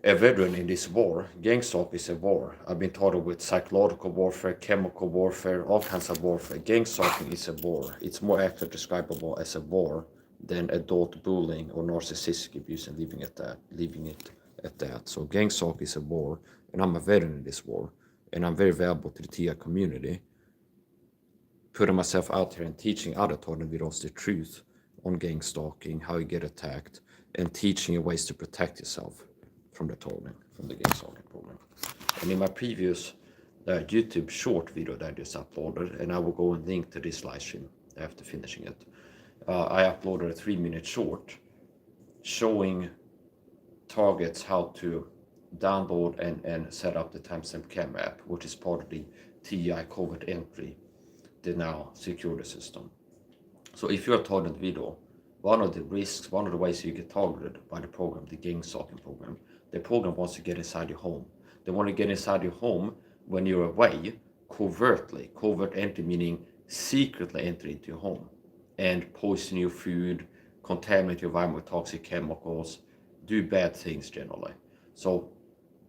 a veteran in this war. Gang stalking is a war. I've been taught with psychological warfare, chemical warfare, all kinds of warfare. Gang stalking is a war. It's more accurately describable as a war than adult bullying or narcissistic abuse, and leaving it at that. So gang stalking is a war, and I'm a veteran in this war, and I'm very valuable to the TI community, putting myself out here and teaching other tornadoes the truth on gang stalking, how you get attacked, and teaching you ways to protect yourself from the gang stalking problem. And in my previous YouTube short video that I just uploaded, and I will go and link to this live stream after finishing it, I uploaded a 3-minute short showing targets how to download and set up the timestamp camera app, which is part of the TI covert entry denial security system. So if you're a targeted individual, one of the risks, one of the ways you get targeted by the program, the gang stalking program, the program wants to get inside your home. They want to get inside your home when you're away, covertly. Covert entry meaning secretly enter into your home and poison your food, contaminate your environment with toxic chemicals, do bad things generally. So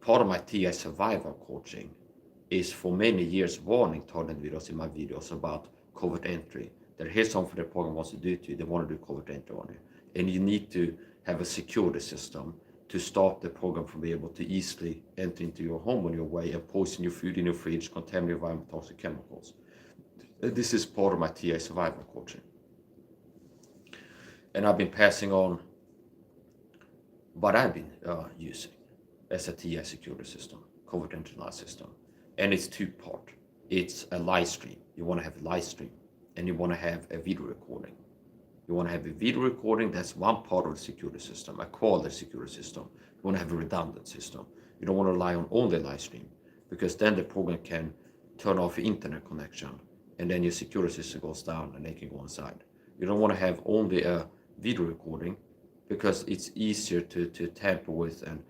part of my TI survival coaching is for many years warning targeted individuals in my videos about covert entry. That here's something the program wants to do to you. They want to do covert entry on you. And you need to have a security system to stop the program from being able to easily enter into your home when you're away and poison your food in your fridge, contaminate your environment with toxic chemicals. This is part of my TI survival coaching. And I've been passing on what I've been using as a TI security system, covert entry denial system. And it's two-part. It's a live stream. You want to have a live stream, and you want to have a video recording. You want to have a video recording, that's one part of the security system, a quality security system. You want to have a redundant system. You don't want to rely on only live stream, because then the program can turn off your internet connection, and then your security system goes down and they can go inside. You don't want to have only a video recording, because it's easier to tamper with and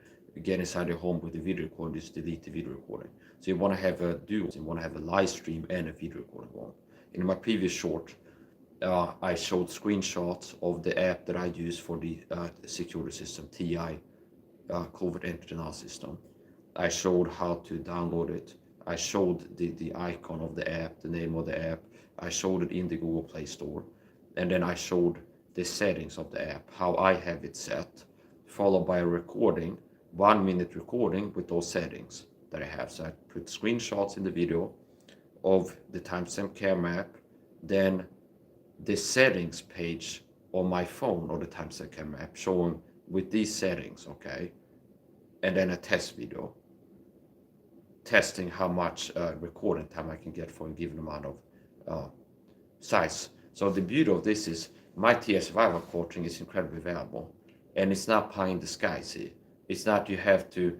get inside your home with the video recording, just delete the video recording. So you want to have a dual, you want to have a live stream and a video recording going. In my previous short, I showed screenshots of the app that I use for the security system, TI covert entry denial system. I showed how to download it. I showed the icon of the app, the name of the app. I showed it in the Google Play Store. And then I showed the settings of the app, how I have it set, followed by a recording, 1-minute recording with those settings that I have. So I put screenshots in the video of the timestamp camera app, then the settings page on my phone or the timestamp camera app showing with these settings, okay? And then a test video testing how much recording time I can get for a given amount of size. So the beauty of this is my TI survival coaching is incredibly valuable, and it's not pie in the sky. See, it's not you have to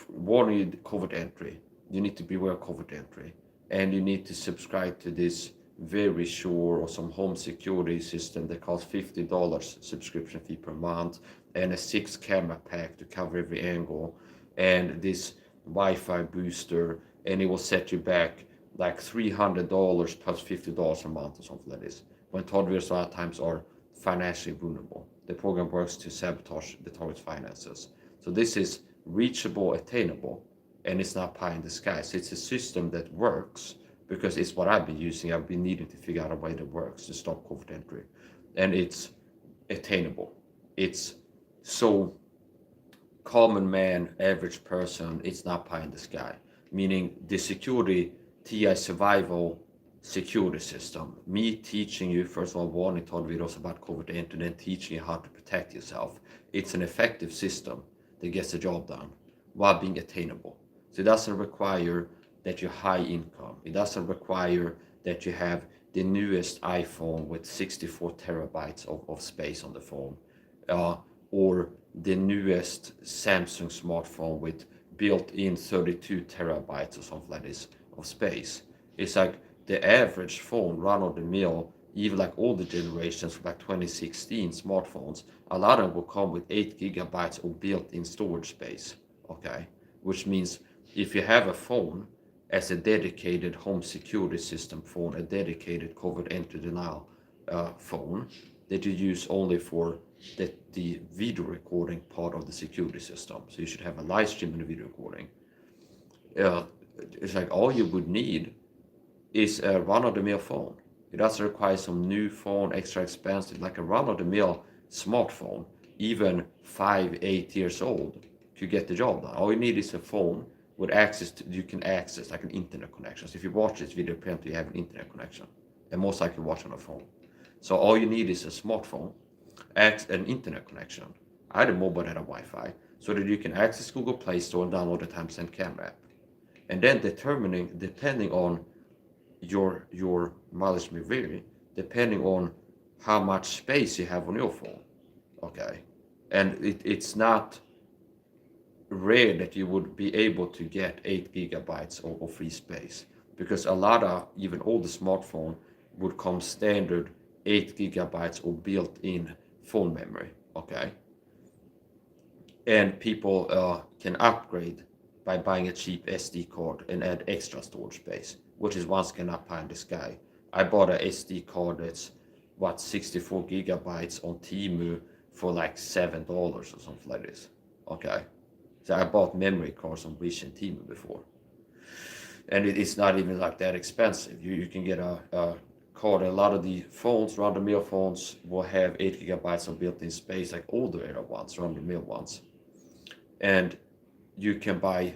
warn you covert entry. You need to beware covert entry, and you need to subscribe to this very sure or some home security system that costs $50 subscription fee per month, and a 6 camera pack to cover every angle, and this Wi-Fi booster, and it will set you back like $300 plus $50 a month or something like this. When targets a lot of times are financially vulnerable, the program works to sabotage the target's finances. So this is reachable, attainable, and it's not pie in the sky. So it's a system that works because it's what I've been using. I've been needing to figure out a way that works to stop covert entry, and it's attainable. It's so common man, average person, it's not pie in the sky. Meaning the security, TI survival security system, me teaching you, first of all, warning taught videos about covert entry, and then teaching you how to protect yourself. It's an effective system that gets the job done while being attainable. So it doesn't require that you're high income. It doesn't require that you have the newest iPhone with 64 terabytes of space on the phone, or the newest Samsung smartphone with built-in 32 terabytes or something like this of space. It's like the average phone, run-of-the-mill, even like older generations, like 2016 smartphones, a lot of them will come with 8 gigabytes of built-in storage space, okay? Which means if you have a phone as a dedicated home security system phone, a dedicated covert entry denial phone that you use only for the video recording part of the security system. So you should have a live stream and a video recording. It's like all you would need is a run-of-the-mill phone. It doesn't require some new phone, extra expensive, like a run-of-the-mill smartphone, even 5-8 years old, to get the job done. All you need is a phone with access to, you can access like an internet connection. So if you watch this video, apparently you have an internet connection, and most likely watch on a phone. So all you need is a smartphone, an internet connection, either mobile data Wi-Fi, so that you can access Google Play Store and download the timestamp camera app. And then depending on your mileage may vary, depending on how much space you have on your phone. Okay, and it's not rare that you would be able to get 8 gigabytes of free space, because a lot of even older smartphone would come standard 8 gigabytes of built-in phone memory. Okay, and people can upgrade by buying a cheap SD card and add extra storage space, which is once again up high in the sky. I bought a SD card that's 64 gigabytes on Temu for like $7 or something like this. Okay, so I bought memory cards on Wish and Temu before, and it's not even like that expensive. You can get a card. A lot of the phones, run-of-the-mill phones, will have 8 gigabytes of built-in space, like older era ones, run-of-the-mill ones, and you can buy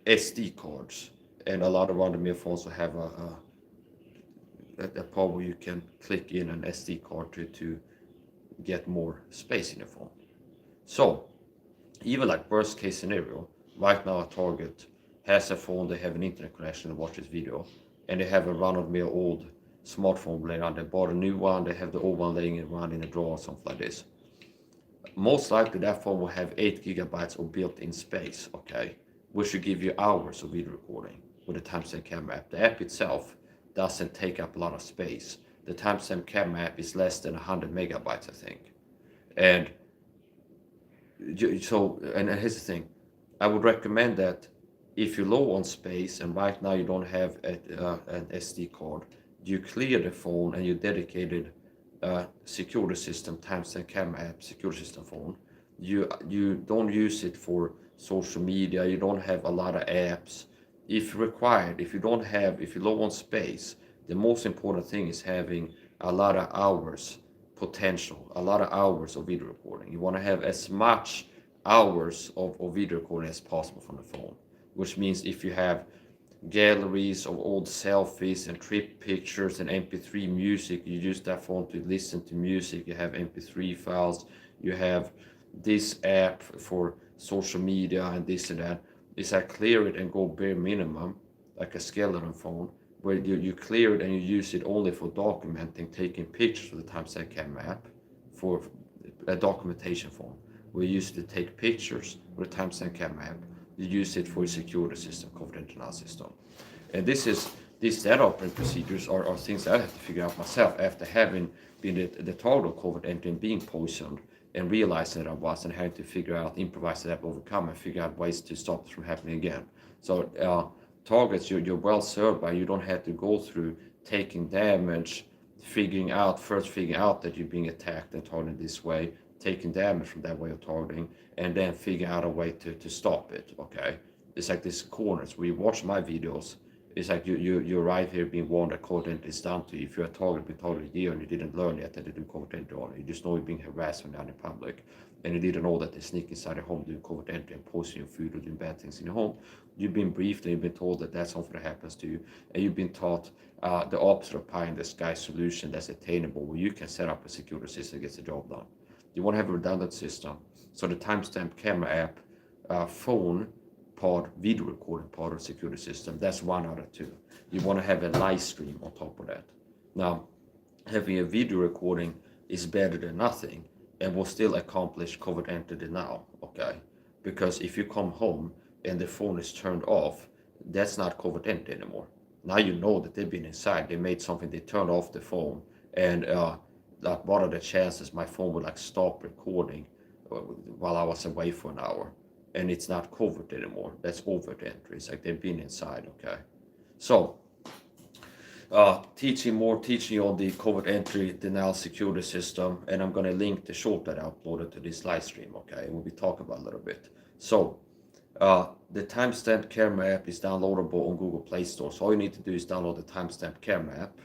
SD cards, and a lot of run-of-the-mill phones will have a part where you can click in an SD card to get more space in the phone. So even like worst case scenario, right now a Target has a phone, they have an internet connection to watch this video, and they have a run-of-the-mill old smartphone laying around. They bought a new one, they have the old one laying around in a drawer or something like this. Most likely that phone will have 8 gigabytes of built-in space, okay, which should give you hours of video recording with the timestamp camera app. The app itself doesn't take up a lot of space. The timestamp camera app is less than 100 megabytes, I think. And so, and here's the thing, I would recommend that if you're low on space and right now you don't have an SD card, you clear the phone and you dedicated security system timestamp camera app security system phone. You don't use it for social media. You don't have a lot of apps. If required, if you're low on space, the most important thing is having a lot of hours potential, a lot of hours of video recording. You want to have as much hours of video recording as possible from the phone, which means if you have galleries of old selfies and trip pictures and MP3 music, you use that phone to listen to music. You have MP3 files, you have this app for social media and this and that. Is I clear it and go bare minimum, like a skeleton phone, where you clear it and you use it only for documenting, taking pictures of the timestamp camera app, for a documentation phone, where you use it to take pictures with the timestamp camera app. You use it for a security system, confidential system. And these data operating procedures are things I have to figure out myself after having been the target of COVID and being poisoned and realizing that I was, and having to figure out, improvise that, overcome, and figure out ways to stop it from happening again. So targets you're well served by. You don't have to go through taking damage, figuring out that you're being attacked and targeted this way, taking damage from that way of targeting, and then figure out a way to stop it. Okay, it's like these corners where you watch my videos. It's like you're right here being warned that content is done to you. If you're a target, been targeted a year and you didn't learn yet that they do content on you, you just know you're being harassed when you're out in public, and you didn't know that they sneak inside your home doing covert entry and posting your food or doing bad things in your home. You've been briefed and you've been told that that's something that happens to you, and you've been taught the opposite of pie in the sky solution that's attainable, where you can set up a security system that gets the job done. You want to have a redundant system, so the timestamp camera app, phone part, video recording part of the security system, that's one out of two. You want to have a live stream on top of that. Now, having a video recording is better than nothing and will still accomplish covert entry denial, okay? Because if you come home and the phone is turned off, that's not covert entry anymore. Now you know that they've been inside, they made something, they turned off the phone, and like what are the chances my phone would like stop recording while I was away for an hour, and it's not covert anymore. That's overt entry. It's like they've been inside. Okay, so teaching you on the covert entry denial security system, and I'm going to link the short that I uploaded to this live stream, okay, we'll be talking about a little bit. So the timestamp camera app is downloadable on Google Play Store. So all you need to do is download the timestamp camera app,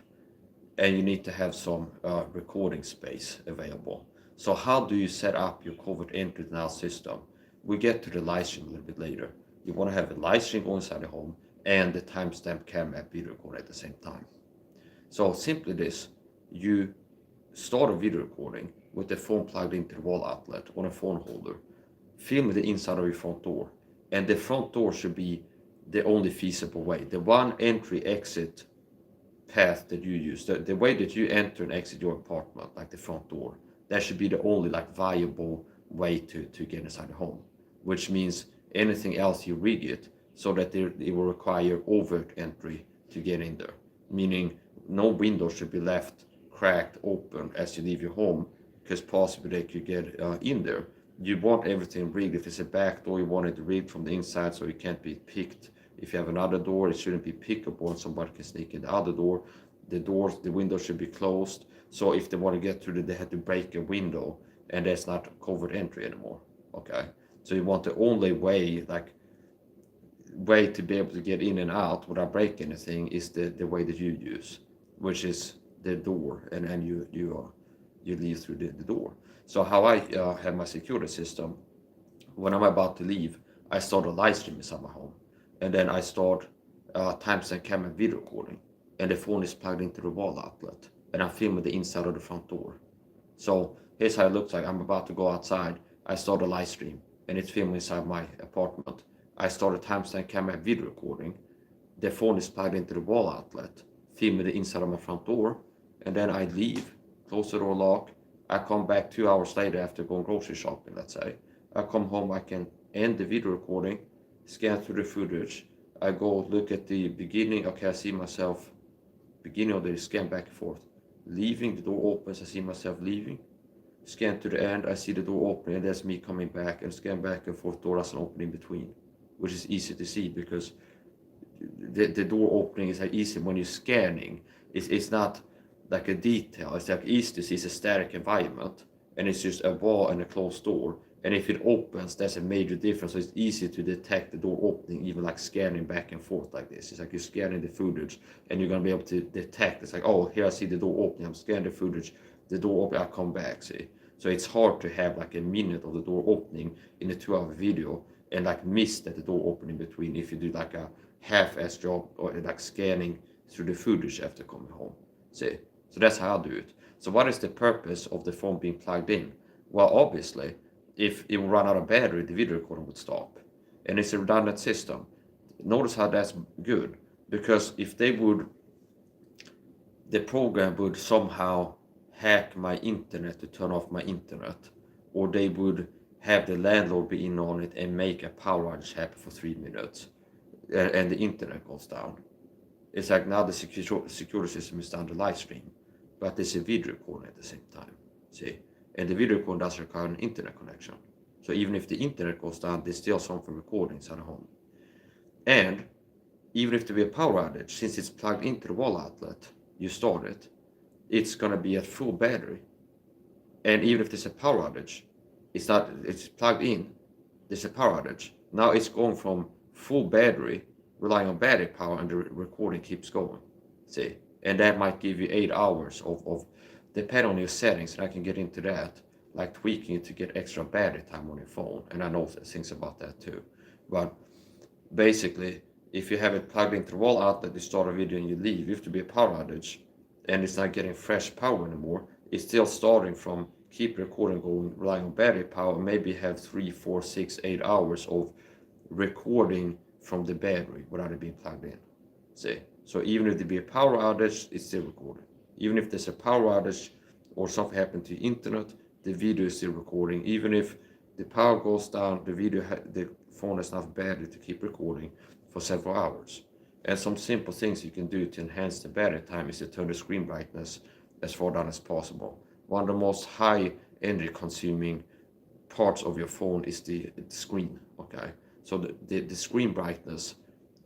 and you need to have some recording space available. So how do you set up your covert entry denial system? We get to the live stream a little bit later. You want to have a live stream go inside the home and the timestamp camera app video recorder at the same time. So simply this, you start a video recording with the phone plugged into the wall outlet on a phone holder, film the inside of your front door, and the front door should be the only feasible way. The one entry exit path that you use, the way that you enter and exit your apartment, like the front door, that should be the only like viable way to get inside the home, which means anything else you rig it so that it will require overt entry to get in there, meaning no window should be left cracked open as you leave your home, because possibly they could get in there. You want everything rigged. If it's a back door, you want it rigged from the inside so it can't be picked. If you have another door, it shouldn't be pickable and somebody can sneak in the other door. The window should be closed. So if they want to get through it, they have to break a window, and that's not covert entry anymore. Okay. So you want the only way to be able to get in and out without breaking anything is the way that you use, which is the door, and you leave through the door. So how I have my security system, when I'm about to leave, I start a live stream inside my home, and then I start timestamp camera video recording, and the phone is plugged into the wall outlet, and I'm filming the inside of the front door. So here's how it looks like. I'm about to go outside. I start a live stream, and it's filming inside my apartment. I start a timestamp camera video recording. The phone is plugged into the wall outlet, filming the inside of my front door, and then I leave, close the door, lock. I come back 2 hours later after going grocery shopping, let's say. I come home, I can end the video recording, scan through the footage. I go look at the beginning. Okay, I see myself, beginning of the scan back and forth. Leaving, the door opens, I see myself leaving. Scan to the end, I see the door opening, and that's me coming back, and scan back and forth, door doesn't open in between, which is easy to see because the door opening is like easy when you're scanning. It's not like a detail. It's like easy to see. It's a static environment, and it's just a wall and a closed door. And if it opens, that's a major difference. So it's easy to detect the door opening, even like scanning back and forth like this. It's like you're scanning the footage, and you're gonna be able to detect. It's like, oh, here I see the door opening. I'm scanning the footage. The door open. I come back. See. So it's hard to have like a minute of the door opening in a 2-hour video and like miss that the door opening between if you do like a half-ass job or like scanning through the footage after coming home. See. So that's how I do it. So what is the purpose of the phone being plugged in? Well, obviously, if it would run out of battery, the video recording would stop. And it's a redundant system. Notice how that's good. Because if the program would somehow hack my internet to turn off my internet, or they would have the landlord be in on it and make a power outage happen for 3 minutes, and the internet goes down. It's like now the security system is down the live stream, but there's a video recording at the same time. See? And the video recording does require an internet connection. So even if the internet goes down, there's still something recording inside the home. And even if there be a power outage, since it's plugged into the wall outlet, you start it, it's going to be at full battery. And even if there's a power outage, it's plugged in, there's a power outage. Now it's going from full battery, relying on battery power, and the recording keeps going. See? And that might give you 8 hours of depending on your settings, and I can get into that, like tweaking it to get extra battery time on your phone. And I know things about that too. But basically, if you have it plugged into the wall outlet, you start a video and you leave, if there be a power outage and it's not getting fresh power anymore, it's still starting from keep recording going, relying on battery power, maybe have 3, 4, 6, 8 hours of recording from the battery without it being plugged in. See? So even if there be a power outage, it's still recording. Even if there's a power outage or something happened to the internet, the video is still recording. Even if the power goes down, the phone has enough battery to keep recording for several hours. And some simple things you can do to enhance the battery time is to turn the screen brightness as far down as possible. One of the most high energy consuming parts of your phone is the screen, okay? So the screen brightness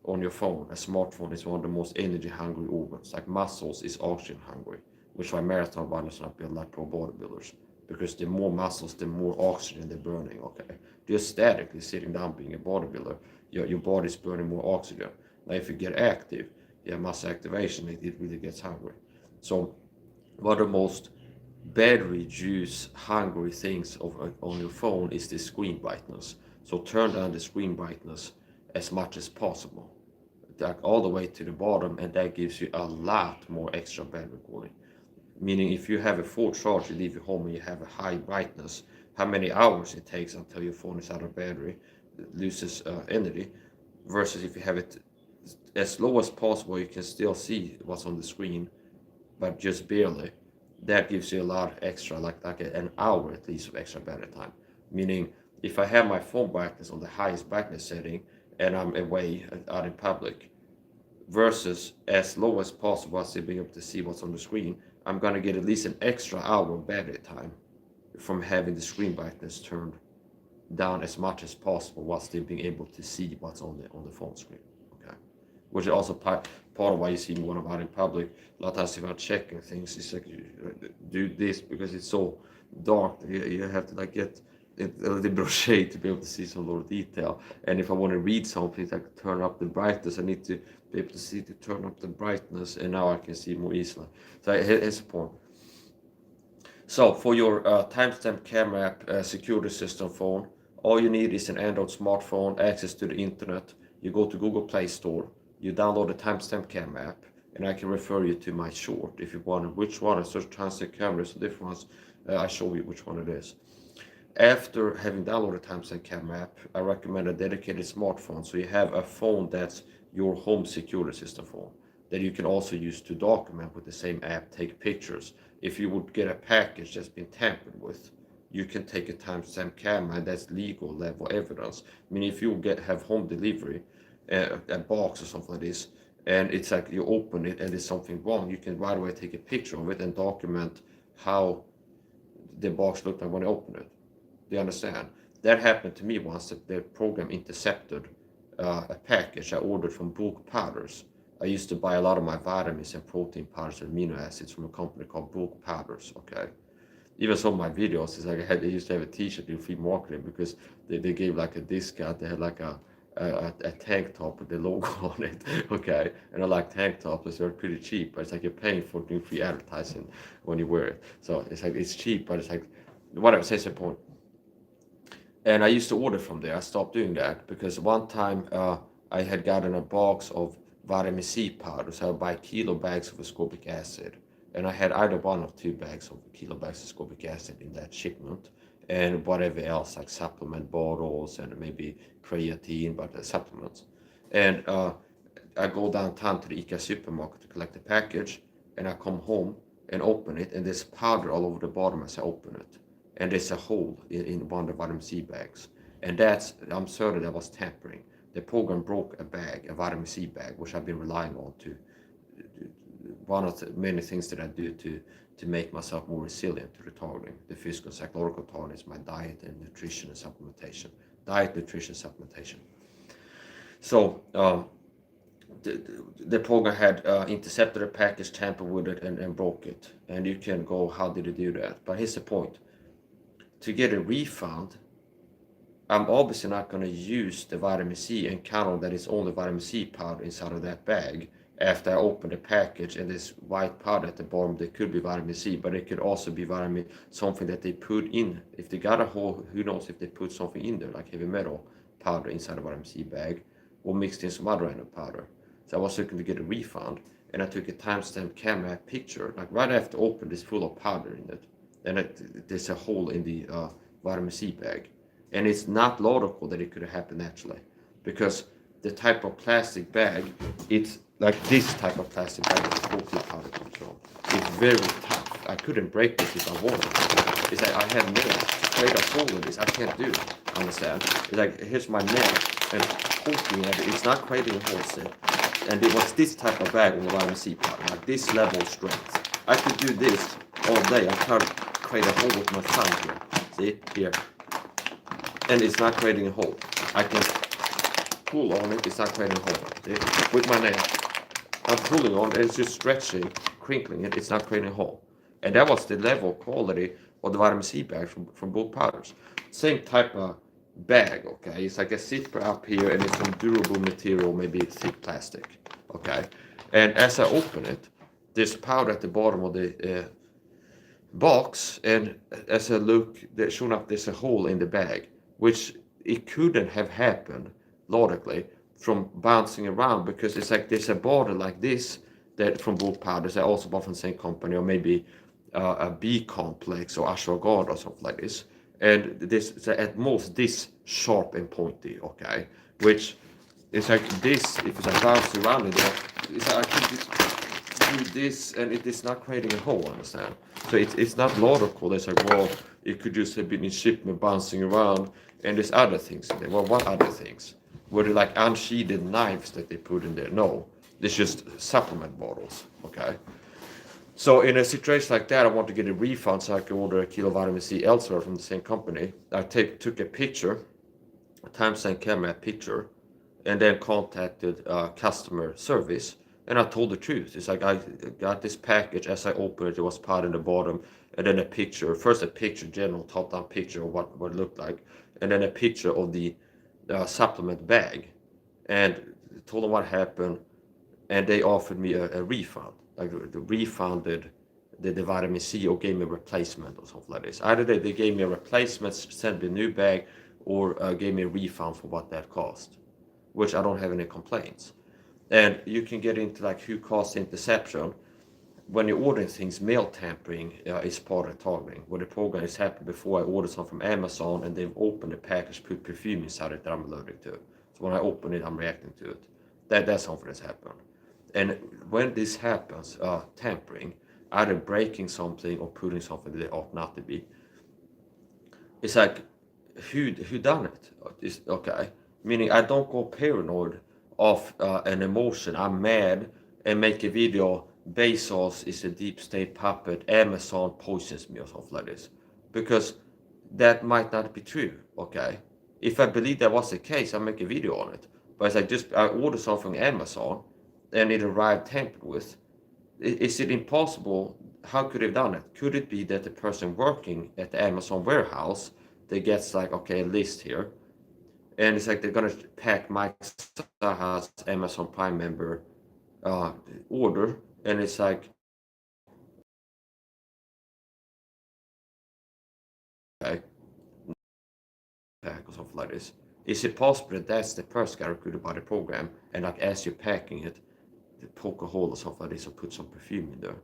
on your phone, a smartphone is one of the most energy hungry organs. Like muscles is oxygen hungry, which is why marathon runners not build like pro bodybuilders. Because the more muscles, the more oxygen they're burning, okay? Just statically sitting down being a bodybuilder, your body's burning more oxygen. Now if you get active, muscle activation, it really gets hungry. So one of the most battery juice hungry things on your phone is the screen brightness. So turn down the screen brightness as much as possible, like all the way to the bottom, and that gives you a lot more extra battery cooling. Meaning if you have a full charge, you leave your home and you have a high brightness, how many hours it takes until your phone is out of battery, loses energy, versus if you have it as low as possible, you can still see what's on the screen, but just barely. That gives you a lot extra, like an hour at least of extra battery time. Meaning, if I have my phone brightness on the highest brightness setting and I'm away out in public, versus as low as possible, I still being able to see what's on the screen, I'm gonna get at least an extra hour of battery time from having the screen brightness turned down as much as possible while still being able to see what's on the phone screen. Okay, which is also part of why you see me when I'm out in public. A lot of times if I'm checking things, it's like you do this because it's so dark. You have to like get a little bit of shade to be able to see some little detail. And if I want to read something, like turn up the brightness, I need to be able to see to turn up the brightness, and now I can see more easily. So here's the point. So for your timestamp camera app security system phone, all you need is an Android smartphone, access to the internet. You go to Google Play Store, you download the timestamp camera app, and I can refer you to my short if you want which one. I search timestamp cameras, different ones. I show you which one it is. After having downloaded timestamp camera app, I recommend a dedicated smartphone. So you have a phone that's your home security system phone that you can also use to document with the same app, take pictures. If you would get a package that's been tampered with, you can take a timestamp camera, and that's legal level evidence. I mean, if you have home delivery, a box or something like this, and it's like you open it and there's something wrong, you can right away take a picture of it and document how the box looked like when I opened it. Do you understand? That happened to me once. That the program intercepted a package I ordered from Bulk Powders. I used to buy a lot of my vitamins and protein powders and amino acids from a company called Bulk Powders. Okay, even some of my videos is like they used to have a T-shirt in free marketing because they gave like a discount. They had like a tank top with the logo on it. Okay, and I like tank tops. They're pretty cheap, but it's like you're paying for doing free advertising when you wear it. So it's like it's cheap, but it's like whatever. Says the point. And I used to order from there. I stopped doing that because one time I had gotten a box of vitamin C powder. So I would buy kilo bags of ascorbic acid. And I had either one or two bags of kilo bags of ascorbic acid in that shipment. And whatever else, like supplement bottles and maybe creatine, but supplements. And I go downtown to the ICA supermarket to collect the package. And I come home and open it. And there's powder all over the bottom as I open it. And there's a hole in one of the vitamin C bags. And I'm certain that was tampering. The program broke a bag, a vitamin C bag, which I've been relying on to one of the many things that I do to make myself more resilient to retarding. The physical and psychological retarding is my diet and nutrition and supplementation. Diet, nutrition, supplementation. So the program had intercepted a package, tampered with it, and broke it. And you can go, how did it do that? But here's the point. To get a refund, I'm obviously not going to use the vitamin C and count on that it's only vitamin C powder inside of that bag after I open the package and this white powder at the bottom. There could be vitamin C, but it could also be something that they put in. If they got a hole, who knows if they put something in there, like heavy metal powder inside a vitamin C bag, or mixed in some other random powder. So I was looking to get a refund, and I took a timestamp camera picture, like right after I opened, it's full of powder in it. And there's a hole in the vitamin C bag. And it's not logical that it could have happened naturally. Because the type of plastic bag, it's like this type of plastic bag that protein powder comes from. It's very tough. I couldn't break this if I wanted. It's like I have nails to create a hole in this. I can't do it. Understand? It's like here's my nail and poking at it. It's not creating a hole. And it was this type of bag with the vitamin C powder, like this level of strength. I could do this all day. I'm trying to create a hole with my thumb here. See? Here. And it's not creating a hole. I can pull on it, it's not creating a hole. With my nail, I'm pulling on it, it's just stretching, crinkling it, it's not creating a hole. And that was the level of quality of the vitamin C bag from bulk powders. Same type of bag, okay? It's like a zipper up here, and it's from durable material, maybe thick plastic, okay? And as I open it, there's powder at the bottom of the box, and as I look, sure enough, there's a hole in the bag, which it couldn't have happened logically from bouncing around, because it's like there's a border like this that from bulk powders that also bought from the same company, or maybe a B complex or ashwagandha or something like this. And this is at most this sharp and pointy, okay? Which is like this, if it's like bouncing around it's like I could just do this and it is not creating a hole, understand? So it's not logical. It's like, well, it could just have been in shipment bouncing around, and there's other things in there. Well, what other things? Were they like unsheathed knives that they put in there? No, it's just supplement bottles, okay? So in a situation like that, I want to get a refund so I can order a kilo of vitamin C elsewhere from the same company. I took a picture, a timestamp camera picture, and then contacted customer service, and I told the truth. It's like I got this package, as I opened it, there was powder in the bottom, and then a picture, first a picture, general top-down picture of what it looked like, and then a picture of the supplement bag, and told them what happened, and they offered me a refund, like they refunded the vitamin C or gave me a replacement or something like this. Either they gave me a replacement, sent me a new bag, or gave me a refund for what that cost, which I don't have any complaints. And you can get into like who caused interception. When you're ordering things, mail tampering is part of targeting, where the program is happening before I order something from Amazon and they've opened the package, put perfume inside it that I'm allergic to. So when I open it, I'm reacting to it. That's something that's happened. And when this happens, tampering, either breaking something or putting something that it ought not to be, it's like, who done it? It's, okay, meaning I don't go paranoid of an emotion. I'm mad and make a video. Bezos is a deep state puppet. Amazon poisons me or something like this, because that might not be true. Okay, if I believe that was the case, I make a video on it. But as I order something from Amazon and it arrived tampered with, is it impossible? How could they have done it? Could it be that the person working at the Amazon warehouse, they gets like, okay, a list here, and it's like they're gonna pack Mike Saha's Amazon Prime member order, and it's like, okay, pack or something like this. Is it possible that that's the person got recruited by the program, and like as you're packing it, they poke a hole or something like this or put some perfume in there?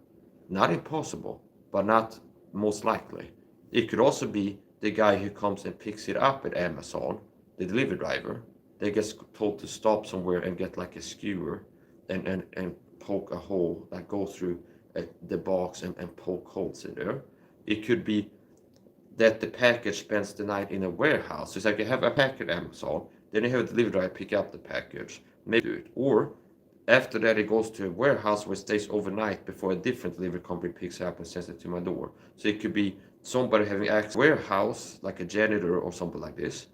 Not impossible, but not most likely. It could also be the guy who comes and picks it up at Amazon, the delivery driver. They get told to stop somewhere and get like a skewer and poke a hole, like go through the box and poke holes in there. It could be that the package spends the night in a warehouse. So it's like you have a package at Amazon, then you have a delivery driver pick up the package, maybe do it. Or after that, it goes to a warehouse where it stays overnight before a different delivery company picks it up and sends it to my door. So it could be somebody having access to a warehouse, like a janitor or something like this.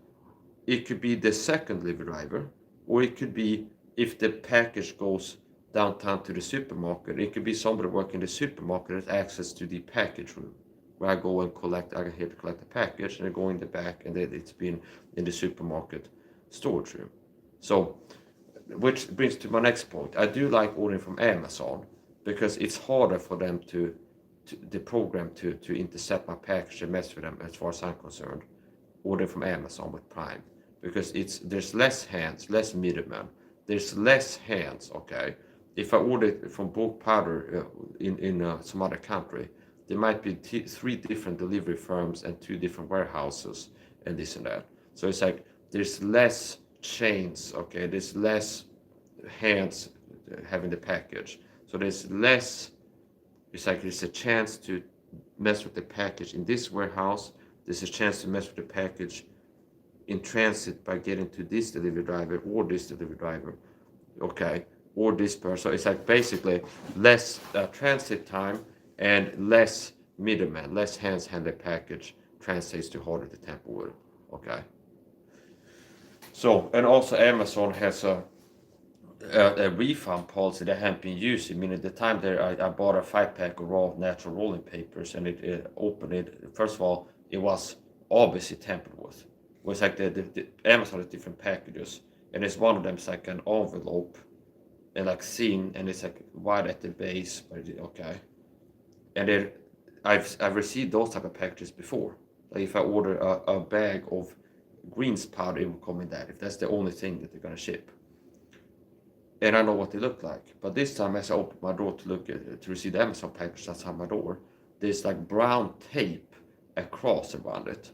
It could be the second delivery driver, or it could be if the package goes downtown to the supermarket, it could be somebody working in the supermarket has access to the package room, where I go and I get here to collect the package, and I go in the back, and then it's been in the supermarket storage room. So, which brings to my next point. I do like ordering from Amazon because it's harder for them the program to intercept my package and mess with them, as far as I'm concerned. Order from Amazon with Prime, because there's less hands, less middlemen, there's less hands. Okay, if I order it from bulk powder in some other country, there might be 3 different delivery firms and 2 different warehouses and this and that. So it's like there's less chains. Okay, there's less hands having the package. So there's less. It's like there's a chance to mess with the package in this warehouse. There's a chance to mess with the package in transit by getting to this delivery driver or this delivery driver, okay, or this person. So it's like basically less transit time and less middleman, less hands handle the package translates to harder to tamper with, okay. So, and also Amazon has a refund policy that haven't been using. Meaning the time there I bought a 5-pack of raw natural rolling papers and it opened it. First of all, it was obviously tampered with. It was like the Amazon has different packages, and it's one of them is like an envelope and like thin, and it's like wide at the base. But okay, and then I've received those type of packages before. Like if I order a bag of greens powder, it will come in that. If that's the only thing that they're gonna ship, and I know what they look like. But this time, as I opened my door to look at to receive the Amazon package outside my door, there's like brown tape across around it,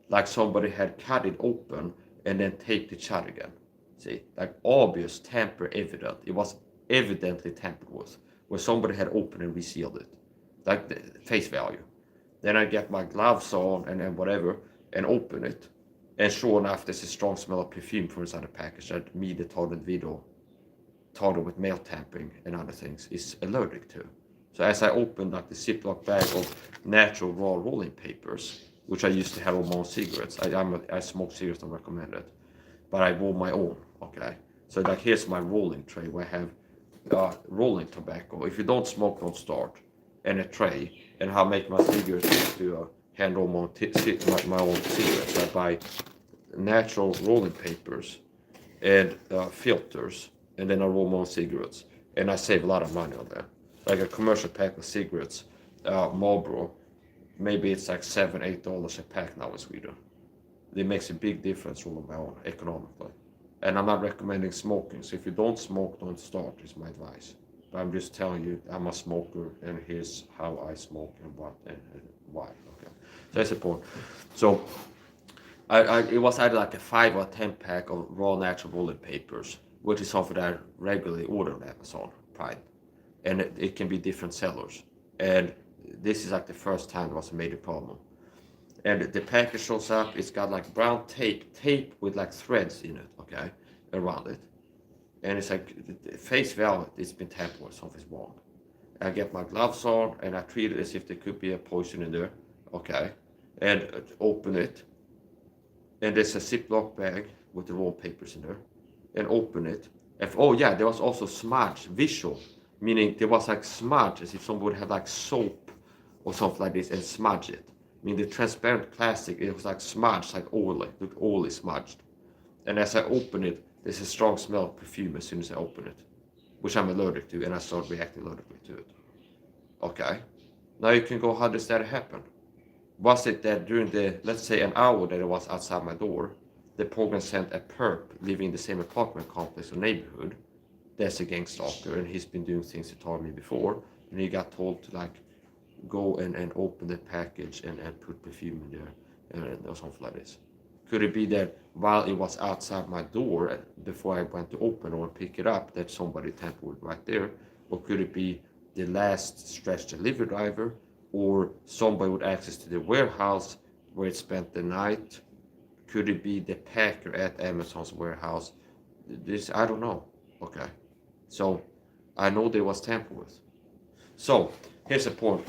like somebody had cut it open and then taped it shut again. See, like obvious tamper evident. It was evidently tampered with, where somebody had opened and resealed it, like the face value. Then I get my gloves on and whatever and open it, and sure enough, there's a strong smell of perfume from inside the package that me, the Torrent video targeted with mail tampering and other things, is allergic to. So as I opened like the Ziploc bag of natural raw rolling papers, which I used to have on my own cigarettes, I smoke cigarettes, don't recommend it, but I roll my own, okay? So like here's my rolling tray where I have rolling tobacco. If you don't smoke, don't start. And a tray, and how I make my cigarettes to hand roll my own cigarettes. I buy natural rolling papers and filters, and then I roll my own cigarettes, and I save a lot of money on that. Like a commercial pack of cigarettes, Marlboro, maybe it's like $7-8 a pack now in Sweden. It makes a big difference rolling my own economically. And I'm not recommending smoking, so if you don't smoke, don't start, is my advice. But I'm just telling you, I'm a smoker, and here's how I smoke and what and why. Okay, so that's the point. So it was either like a 5 or 10 pack of raw natural rolling papers, which is something that I regularly order on Amazon Prime, and it can be different sellers. And this is like the first time it was a major problem. And the package shows up. It's got like brown tape with like threads in it, okay, around it. And it's like face value, it's been tampered with, something's wrong. I get my gloves on and I treat it as if there could be a poison in there, okay, and open it. And there's a Ziploc bag with the raw papers in there, and open it. Oh yeah, there was also smudge, visual, meaning there was like smudge as if someone would have like soap or something like this and smudge it. I mean, the transparent plastic, it was like smudged, like oily, looked oily smudged. And as I open it, there's a strong smell of perfume as soon as I open it, which I'm allergic to, and I start reacting allergically to it. Okay, now you can go, how does that happen? Was it that during the, let's say, an hour that it was outside my door, the program sent a perp living in the same apartment complex or neighborhood that's a gang stalker, and he's been doing things to target me before, and he got told to like go and open the package and put perfume in there or something like this. Could it be that while it was outside my door before I went to open or pick it up, that somebody tampered right there? Or could it be the last stretch delivery driver, or somebody with access to the warehouse where it spent the night? Could it be the packer at Amazon's warehouse? This, I don't know. Okay, so I know there was tampered with. So here's the point.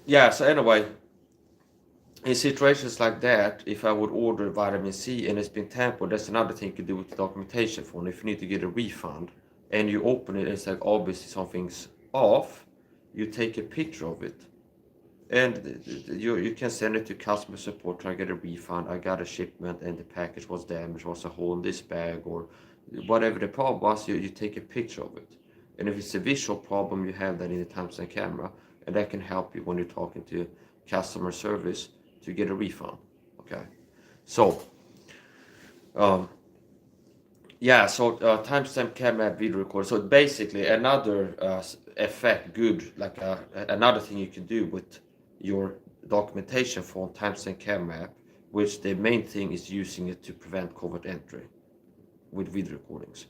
Yeah, so anyway, in situations like that, if I would order vitamin C and it's been tampered, that's another thing you can do with the documentation form. If you need to get a refund and you open it, it's like obviously something's off, you take a picture of it. And you can send it to customer support, try to get a refund. I got a shipment and the package was damaged, was a hole in this bag, or whatever the problem was, you take a picture of it. And if it's a visual problem, you have that in the timestamp camera, and that can help you when you're talking to customer service to get a refund. Okay, so yeah, so timestamp camera video recorder. So basically another effect, good, like another thing you can do with your documentation for timestamp camera app, which the main thing is using it to prevent covert entry with video recordings,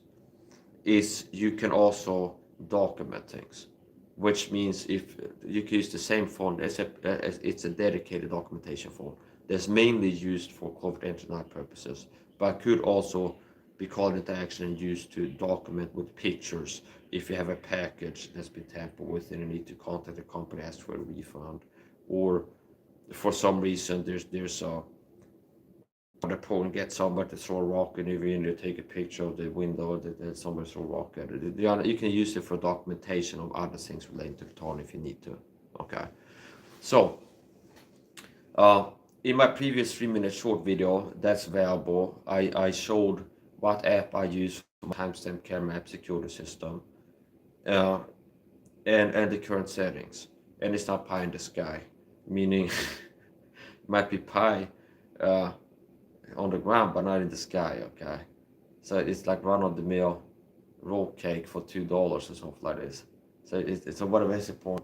is you can also document things, which means if you can use the same font as it's a dedicated documentation form that's mainly used for covert entry purposes, but could also be called into action and used to document with pictures if you have a package that's been tampered with and you need to contact the company, ask for a refund, or for some reason there's the phone, get somebody to throw a rock in your window, take a picture of the window that somebody throw a rock at it. You can use it for documentation of other things related to return if you need to. Okay, so in my previous 3-minute short video that's available, I showed what app I use for my timestamp camera app security system, uh, and the current settings. And it's not pie in the sky, meaning it might be pie on the ground, but not in the sky. Okay, so it's like run-of-the-mill roll cake for $2 or something like this. So it's a whatever is the point.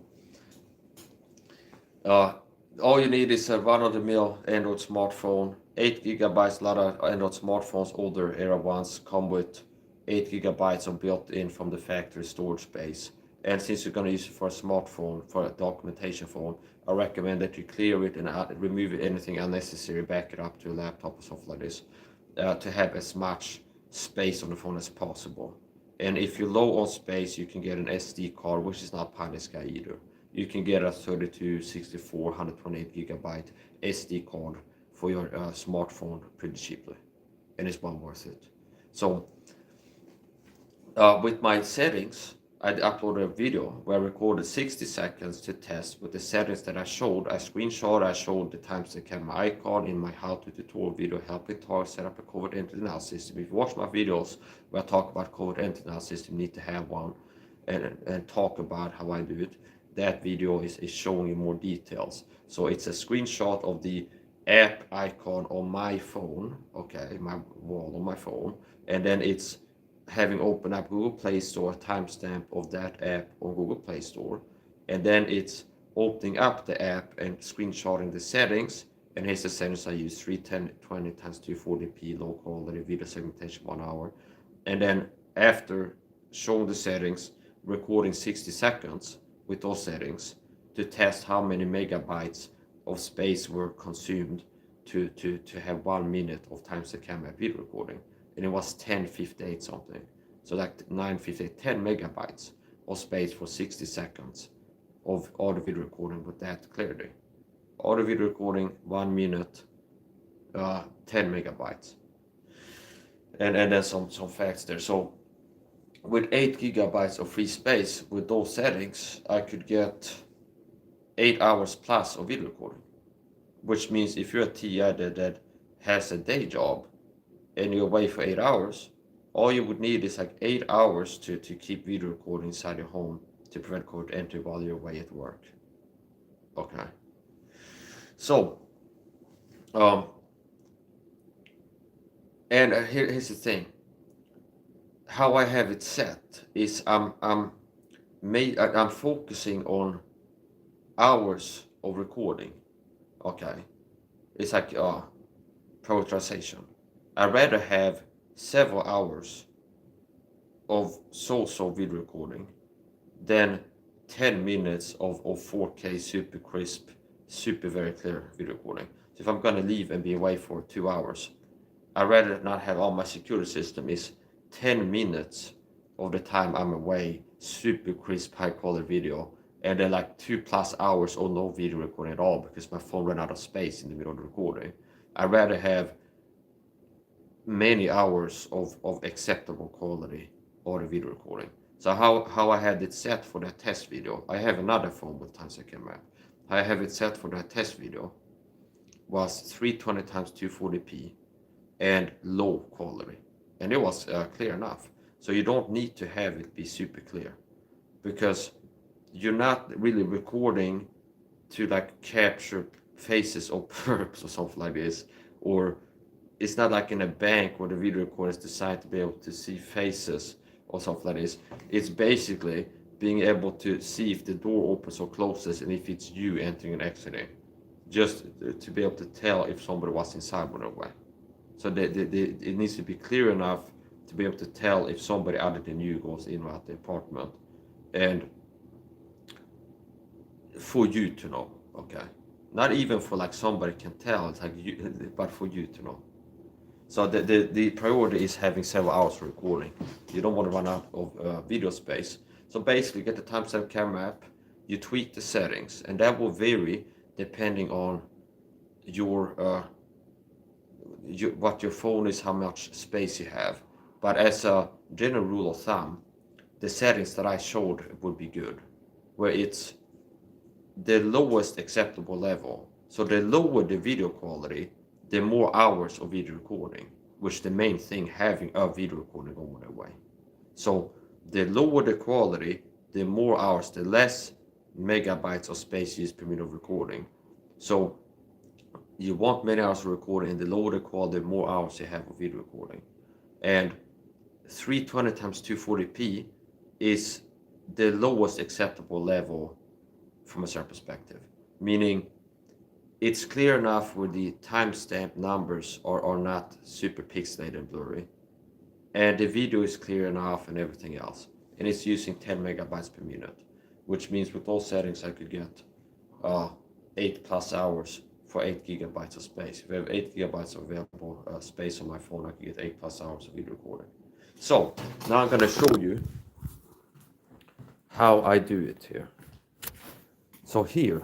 All you need is a run-of-the-mill Android smartphone, 8 gigabytes. A lot of Android smartphones, older era ones, come with 8 gigabytes of built-in from the factory storage space. And since you're going to use it for a smartphone, for a documentation phone, I recommend that you clear it and remove anything unnecessary, back it up to a laptop or something like this, to have as much space on the phone as possible. And if you're low on space, you can get an SD card, which is not pie in the sky either. You can get a 32, 64, 128 gigabyte SD card for your smartphone pretty cheaply, and it's well worth it. So with my settings, I uploaded a video where I recorded 60 seconds to test with the settings that I showed. I showed the timestamp camera icon in my how-to tutorial video, helping target set up a covert entity analysis system. If you watch my videos where I talk about covert entity analysis system, you need to have one and talk about how I do it. That video is showing you more details. So it's a screenshot of the app icon on my phone, okay, my wall on my phone, and then it's having opened up Google Play Store, timestamp of that app on Google Play Store, and then it's opening up the app and screenshotting the settings. And here's the settings I use: 320 x 240p, low quality video segmentation, 1 hour. And then after showing the settings, recording 60 seconds with those settings to test how many megabytes of space were consumed to have 1 minute of timestamp camera video recording. And it was 1058 something. So like 958, 10 megabytes of space for 60 seconds of audio video recording with that clarity. Audio video recording, 1 minute, 10 megabytes. And then some facts there. So with 8 gigabytes of free space, with those settings, I could get 8 hours plus of video recording. Which means if you're a TI that has a day job and you're away for 8 hours, all you would need is like 8 hours to keep video recording inside your home to prevent covert entry while you're away at work. Okay. So, and here's the thing. How I have it set is I'm focusing on hours of recording. Okay, it's like prioritization. I'd rather have several hours of so-so video recording than 10 minutes of 4K super crisp, super very clear video recording. So if I'm gonna leave and be away for 2 hours, I'd rather not have all my security system is 10 minutes of the time I'm away, super crisp, high quality video, and then like 2+ hours or no video recording at all because my phone ran out of space in the middle of the recording. I'd rather have many hours of acceptable quality audio video recording. So how I had it set for that test video, I have another phone with timestamp camera. I have it set for that test video was 320 x 240p and low quality, and it was clear enough. So you don't need to have it be super clear because you're not really recording to like capture faces or perps or something like this, or it's not like in a bank where the video recorder is designed to be able to see faces or something like this. It's basically being able to see if the door opens or closes and if it's you entering and exiting, just to be able to tell if somebody was inside or away. So it needs to be clear enough to be able to tell if somebody other than you goes in or out the apartment, and for you to know, okay? Not even for like somebody can tell, it's like you, but for you to know. So the priority is having several hours of recording. You don't want to run out of video space. So basically, get the timestamp camera app, you tweak the settings, and that will vary depending on your what your phone is, how much space you have. But as a general rule of thumb, the settings that I showed would be good, where it's the lowest acceptable level. So the lower the video quality, the more hours of video recording, which the main thing having a video recording over the way. So the lower the quality, the more hours, the less megabytes of space used per minute of recording. So you want many hours of recording, and the lower the quality, the more hours you have of video recording. And 320 times 240p is the lowest acceptable level from a certain perspective, meaning it's clear enough where the timestamp numbers are not super pixelated and blurry, and the video is clear enough and everything else, and it's using 10 megabytes per minute, which means with those settings I could get 8+ hours for 8 gigabytes of space. If I have 8 gigabytes of available space on my phone, I could get 8+ hours of video recording. So now I'm going to show you how I do it here. So here.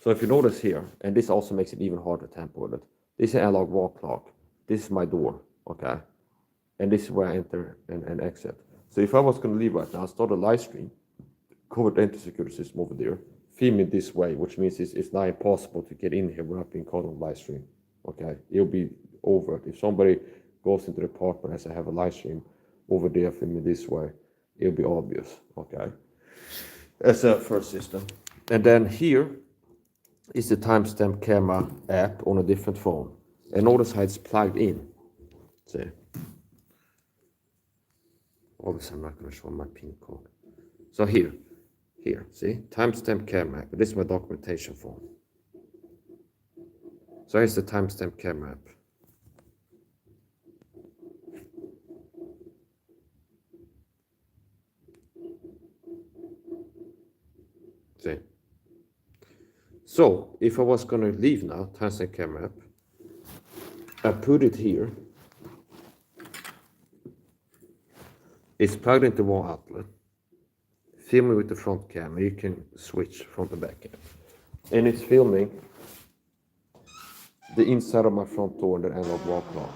So if you notice here, and this also makes it even harder to tamper with it. This is an analog wall clock. This is my door, okay? And this is where I enter and exit. So if I was going to leave right now, I'll start a live stream, covered entry security system over there, film it this way, which means it's now impossible to get in here without being caught on live stream, okay? It'll be over. If somebody goes into the apartment as I have a live stream over there, film it this way, it'll be obvious, okay? That's a first system. And then here is the timestamp camera app on a different phone. And notice how it's plugged in. See? Obviously, I'm not going to show my pin code. So here, see? Timestamp camera app. This is my documentation phone. So here's the timestamp camera app. See? So if I was going to leave now, timestamp camera app, I put it here. It's plugged into one outlet. Filming with the front camera, you can switch front and back camera. And it's filming the inside of my front door and the analog wall clock.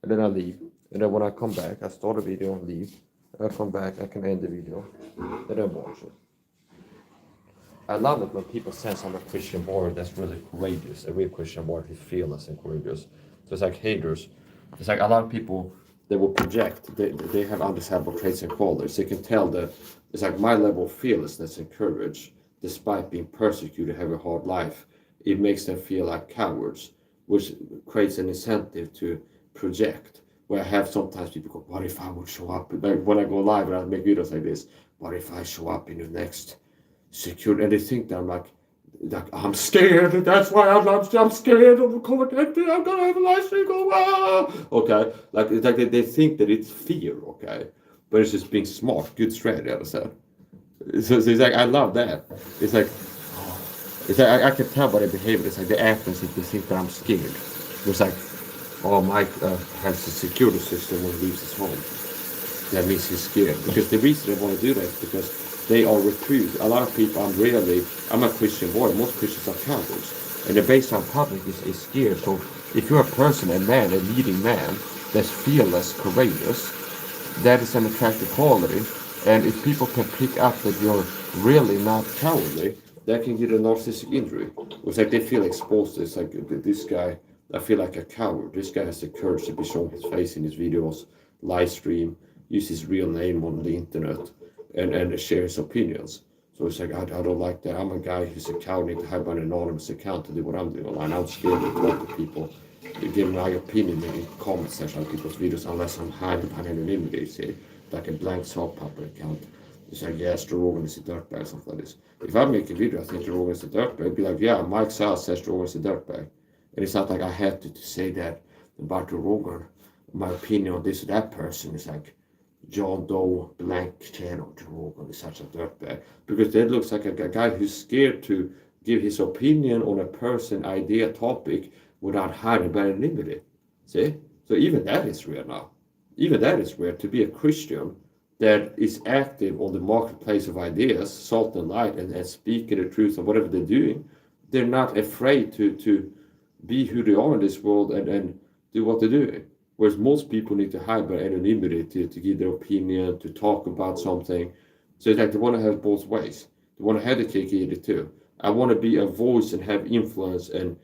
And then I leave. And then when I come back, I start a video and leave. I come back, I can end the video, and then watch it. I love it when people sense I'm a Christian warrior that's really courageous, a real Christian warrior who's fearless and courageous. So it's like haters. It's like a lot of people, they will project, they have undesirable traits and qualities. They can tell that it's like my level of fearlessness and courage, despite being persecuted, have a hard life, it makes them feel like cowards, which creates an incentive to project. Where I have sometimes people go, what if I would show up? Like when I go live and I make videos like this, what if I show up in the next security? And they think that I'm like I'm scared. That's why I'm scared of the COVID. I'm gonna have a live stream. Okay, like they think that it's fear. Okay, but it's just being smart, good strategy. Understand? So it's like I love that. It's like I can tell by their behavior. It's like they act as if they think that I'm scared. It's like, oh, Mike has a security system when he leaves his home. That means he's scared. Because the reason they want to do that is because they are recruited. A lot of people, I'm a Christian boy. Most Christians are cowards. And the base on public is scared. So if you're a person, a man, a leading man, that's fearless, courageous, that is an attractive quality. And if people can pick up that you're really not cowardly, that can get a narcissistic injury. It's like they feel exposed. It's like this guy, I feel like a coward. This guy has the courage to be showing his face in his videos, live stream, use his real name on the internet, and share his opinions. So it's like, I don't like that. I'm a guy who's a coward, need to have an anonymous account to do what I'm doing online. I'm scared to talk to people, to give my opinion in the comment section of people's videos, unless I'm hiding behind anonymity, say, like a blank sock puppet account. It's like, yes, Joe Rogan is a dirtbag, something like this. If I make a video, I think Joe Rogan is a dirtbag, it'd be like, yeah, Mike South says Joe Rogan is a dirtbag. And it's not like I have to say that about Joe Rogan. My opinion on this or that person is like, John Doe, blank channel, Joe Rogan is such a dirtbag. Because that looks like a guy who's scared to give his opinion on a person, idea, topic, without hiding by anonymity. See? So even that is rare now. Even that is rare, to be a Christian that is active on the marketplace of ideas, salt and light, and speaking the truth of whatever they're doing. they're not afraid to be who they are in this world and do what they're doing. Whereas most people need to hide their anonymity to give their opinion, to talk about something. So it's like they want to have both ways. They want to have the cake and eat it too. I want to be a voice and have influence and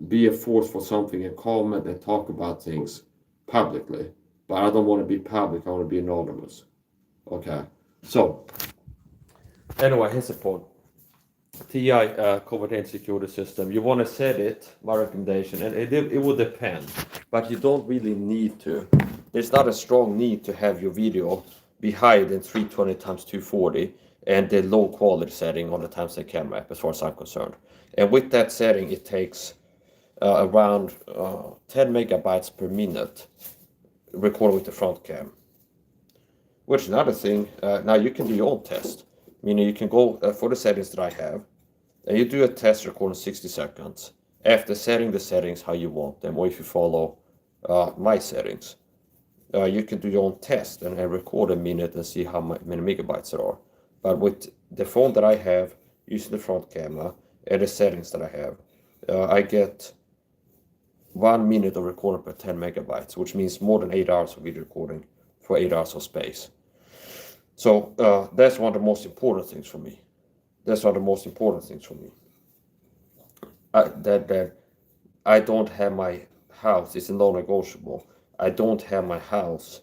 be a force for something and comment and talk about things publicly. But I don't want to be public, I want to be anonymous. Okay. So, anyway, here's the point. TI covert security system. You want to set it, my recommendation, and it will depend, but you don't really need to. There's not a strong need to have your video be higher than 320 times 240 and the low quality setting on the timestamp camera app, as far as I'm concerned. And with that setting, it takes around 10 megabytes per minute recorded with the front cam. Which is another thing, now you can do your own test. Meaning you can go for the settings that I have, and you do a test recording 60 seconds after setting the settings how you want them, or if you follow my settings. You can do your own test and record a minute and see how many megabytes there are. But with the phone that I have, using the front camera, and the settings that I have, I get 1 minute of recording per 10 megabytes, which means more than 8 hours of video recording for 8 hours of space. So that's one of the most important things for me. That's one of the most important things for me. That I don't have my house. It's a non-negotiable. I don't have my house.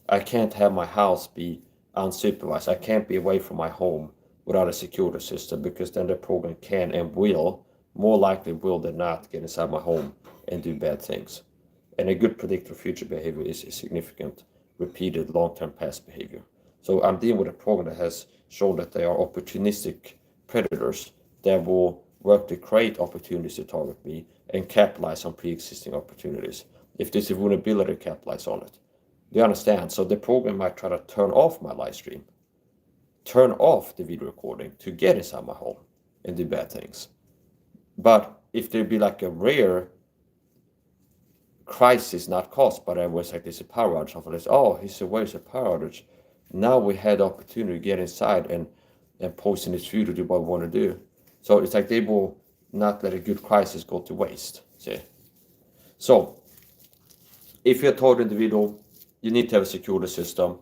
I can't have my house be unsupervised. I can't be away from my home without a security system, because then the program can and will, more likely will than not, get inside my home and do bad things. And a good predictor of future behavior is a significant, repeated, long-term past behavior. So I'm dealing with a program that has shown that they are opportunistic predators that will work to create opportunities to target me and capitalize on pre-existing opportunities. If there's a vulnerability, capitalize on it. Do you understand? So the program might try to turn off my live stream, turn off the video recording to get inside my home and do bad things. But if there'd be like a rare crisis not caused by that, was like there's a power outage, something like, oh, he said, where's the power outage? Now we had the opportunity to get inside and post in this view to do what we want to do. So it's like they will not let a good crisis go to waste. See? So if you're a target individual, you need to have a security system.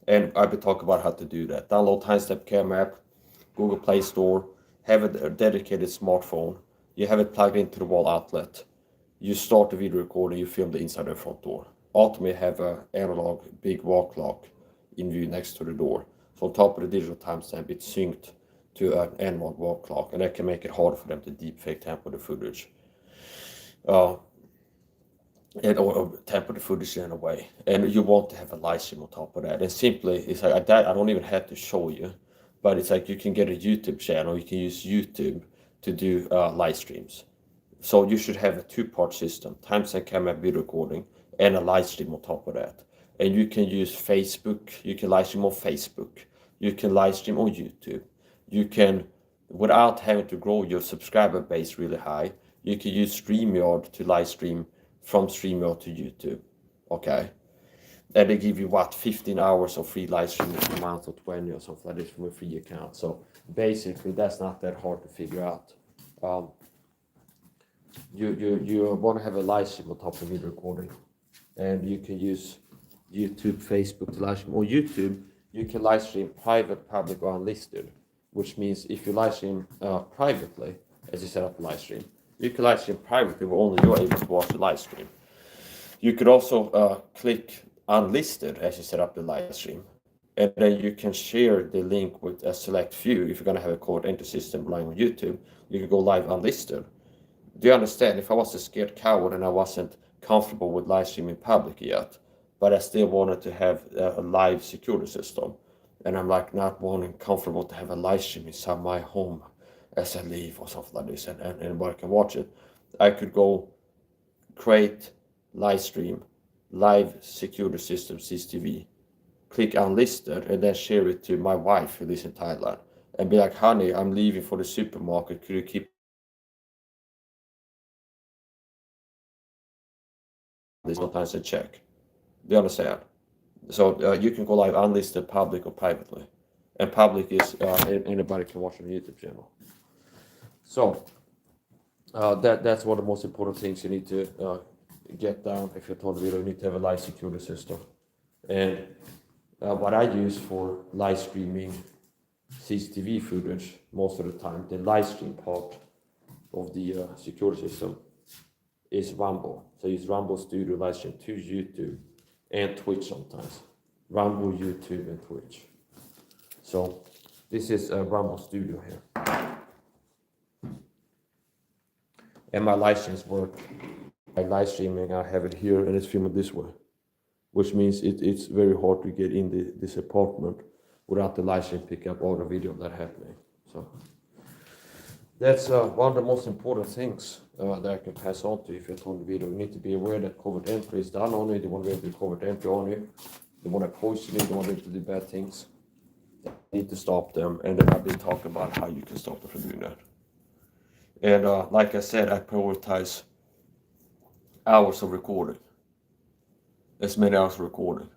And I've been talking about how to do that. Download timestamp camera app, Google Play Store, have a dedicated smartphone. You have it plugged into the wall outlet. You start the video recording, you film the inside of the front door. Ultimately have an analog big wall clock in view next to the door. So on top of the digital timestamp, it's synced to an analog wall clock, and that can make it harder for them to deepfake tamper the footage. Or tamper the footage in a way. And you want to have a live stream on top of that. And simply, it's like that, I don't even have to show you, but it's like you can get a YouTube channel, you can use YouTube to do live streams. So you should have a two-part system, timestamp camera video recording, and a live stream on top of that. And you can use Facebook, you can live stream on Facebook, you can live stream on YouTube. You can, without having to grow your subscriber base really high, you can use StreamYard to live stream from StreamYard to YouTube, okay? And they give you, 15 hours of free live streaming per month, or 20 or something like this from a free account. So basically, that's not that hard to figure out. You want to have a live stream on top of video recording, and you can use YouTube, Facebook to live stream. On YouTube, you can live stream private, public, or unlisted, which means if you live stream privately, as you set up a live stream, you can live stream privately where only you're able to watch the live stream. You could also click unlisted as you set up the live stream, and then you can share the link with a select few. If you're going to have a code entry system relying on YouTube, you can go live unlisted. Do you understand? If I was a scared coward and I wasn't comfortable with live streaming public yet, but I still wanted to have a live security system, and I'm like not wanting comfortable to have a live stream inside my home as I leave or something like this, and anybody can watch it, I could go create live stream, live security system, CCTV, click unlisted, and then share it to my wife who lives in Thailand, and be like, honey, I'm leaving for the supermarket, could you keep this sometimes a check? Do you understand? So you can go live unlisted, public, or privately. And public is anybody can watch on a YouTube channel. So that's one of the most important things you need to get down if you're on video. You need to have a live security system. And what I use for live streaming CCTV footage most of the time, the live stream part of the security system is Rumble. So I use Rumble Studio live stream to YouTube and Twitch sometimes. Rumble, YouTube, and Twitch. So this is a Rumble Studio here. And my live streams work. By live streaming, I have it here and it's filmed this way, which means it's very hard to get in this apartment without the live stream pick up all the video that happening. So that's one of the most important things that I can pass on to you if you're on the video. You need to be aware that covert entry is done on you. They want to do covert entry on you. They want to poison you. They want you to do bad things. You need to stop them. And then I've been talking about how you can stop them from doing that. And like I said, I prioritize hours of recording. As many hours of recording.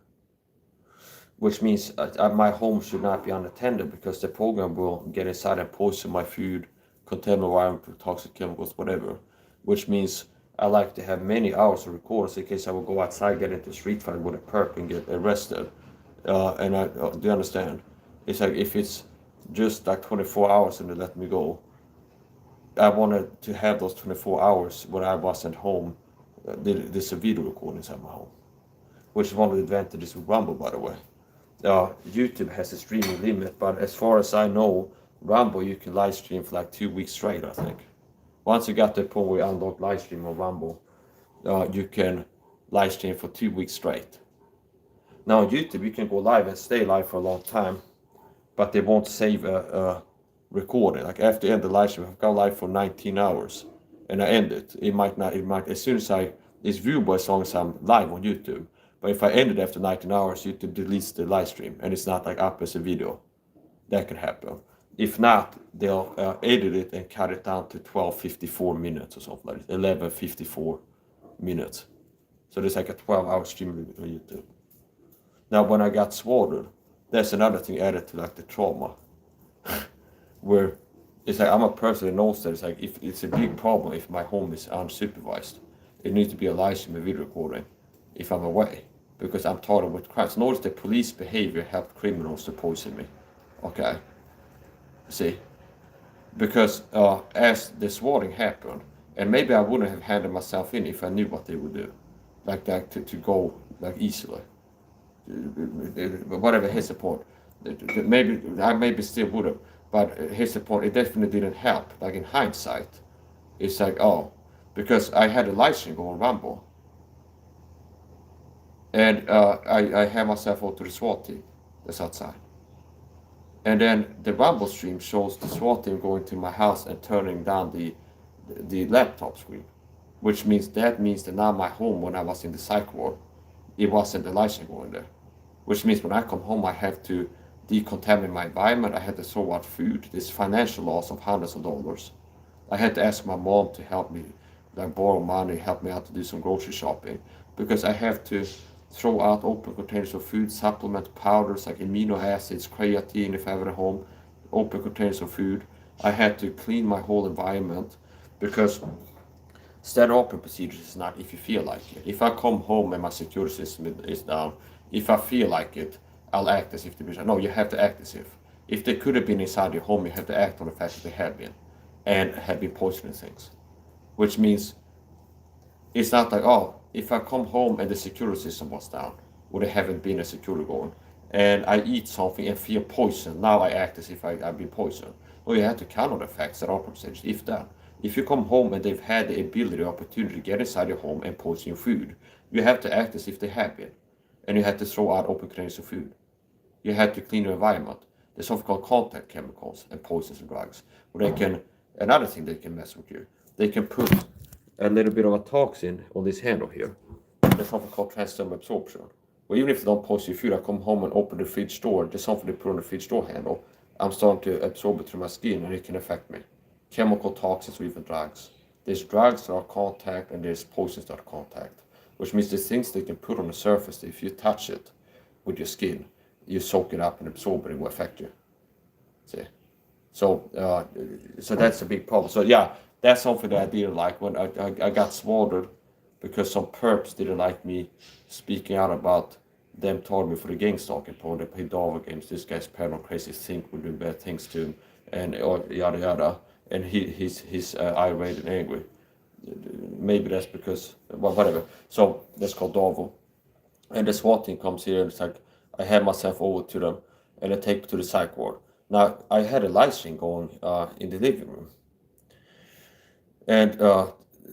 Which means my home should not be unattended because the program will get inside and poison my food, contaminate environment with toxic chemicals, whatever. Which means I like to have many hours of recordings in case I will go outside, get into a street fight with a perp and get arrested. And I do you understand? It's like if it's just like 24 hours and they let me go, I wanted to have those 24 hours when I wasn't home. There's a video recording inside my home, which is one of the advantages with Rumble, by the way. YouTube has a streaming limit, but as far as I know, Rumble you can live stream for like 2 weeks straight, I think. Once you got to the point where you unlock live stream on Rumble, you can live stream for 2 weeks straight. Now on YouTube, you can go live and stay live for a long time, but they won't save a recording. Like after the end of the live stream, I've gone live for 19 hours and I end it. It might, as soon as it's viewable as long as I'm live on YouTube. But if I end it after 19 hours, YouTube deletes the live stream and it's not like up as a video. That can happen. If not, they'll edit it and cut it down to 12:54 minutes or something like that, 11:54 minutes. So there's like a 12-hour stream limit on YouTube. Now, when I got swatted, there's another thing added to like the trauma, where it's like I'm a person that knows that it's like if it's a big problem if my home is unsupervised, it needs to be a live stream and video recording if I'm away, because I'm tired with crimes. Notice the police behavior helped criminals to poison me. Okay, see, because as the swatting happened, and maybe I wouldn't have handed myself in if I knew what they would do, like that to go like easily. Whatever his support, maybe I still would have, but his support, it definitely didn't help. Like in hindsight, it's like because I had a live stream on Rumble, and I had myself out to the SWAT team that's outside, and then the Rumble stream shows the SWAT team going to my house and turning down the laptop screen, which means that now my home when I was in the psych ward, it wasn't the live stream going there. Which means when I come home, I have to decontaminate my environment. I had to throw out food. There's financial loss of hundreds of dollars. I had to ask my mom to help me, like borrow money, help me out to do some grocery shopping, because I have to throw out open containers of food, supplement powders like amino acids, creatine if I have it at home, open containers of food. I had to clean my whole environment because standard operating procedures is not if you feel like it. If I come home and my security system is down, if I feel like it, I'll act as if they be. No, you have to act as if. If they could have been inside your home, you have to act on the fact that they have been, and have been poisoning things. Which means it's not like, if I come home and the security system was down, or there haven't been a security going, and I eat something and feel poison, now I act as if I've been poisoned. Well, you have to count on the facts that are procedures, if that. If you come home and they've had the ability or opportunity to get inside your home and poison your food, you have to act as if they have been. And you have to throw out open containers of food. You have to clean your environment. There's something called contact chemicals and poisons and drugs. Where they can, another thing they can mess with you, they can put a little bit of a toxin on this handle here. There's something called transdermal absorption. Well, even if they don't poison your food, I come home and open the fridge door, there's something they put on the fridge door handle. I'm starting to absorb it through my skin and it can affect me. Chemical toxins or even drugs. There's drugs that are contact and there's poisons that are contact. Which means there's things they can put on the surface that if you touch it with your skin, you soak it up and absorb it, it will affect you. See? So so that's a big problem. So yeah, that's something that I didn't like when I got swatted because some perps didn't like me speaking out about them targeting me for the gang stalking porn. They play Dava games. This guy's paranoid, crazy, think we're doing bad things to him, and or yada yada. And he's irate and angry. Maybe that's because, well, whatever. So that's called Davo. And the SWAT team comes here and it's like, I hand myself over to them and they take me to the psych ward. Now, I had a live stream going in the living room. And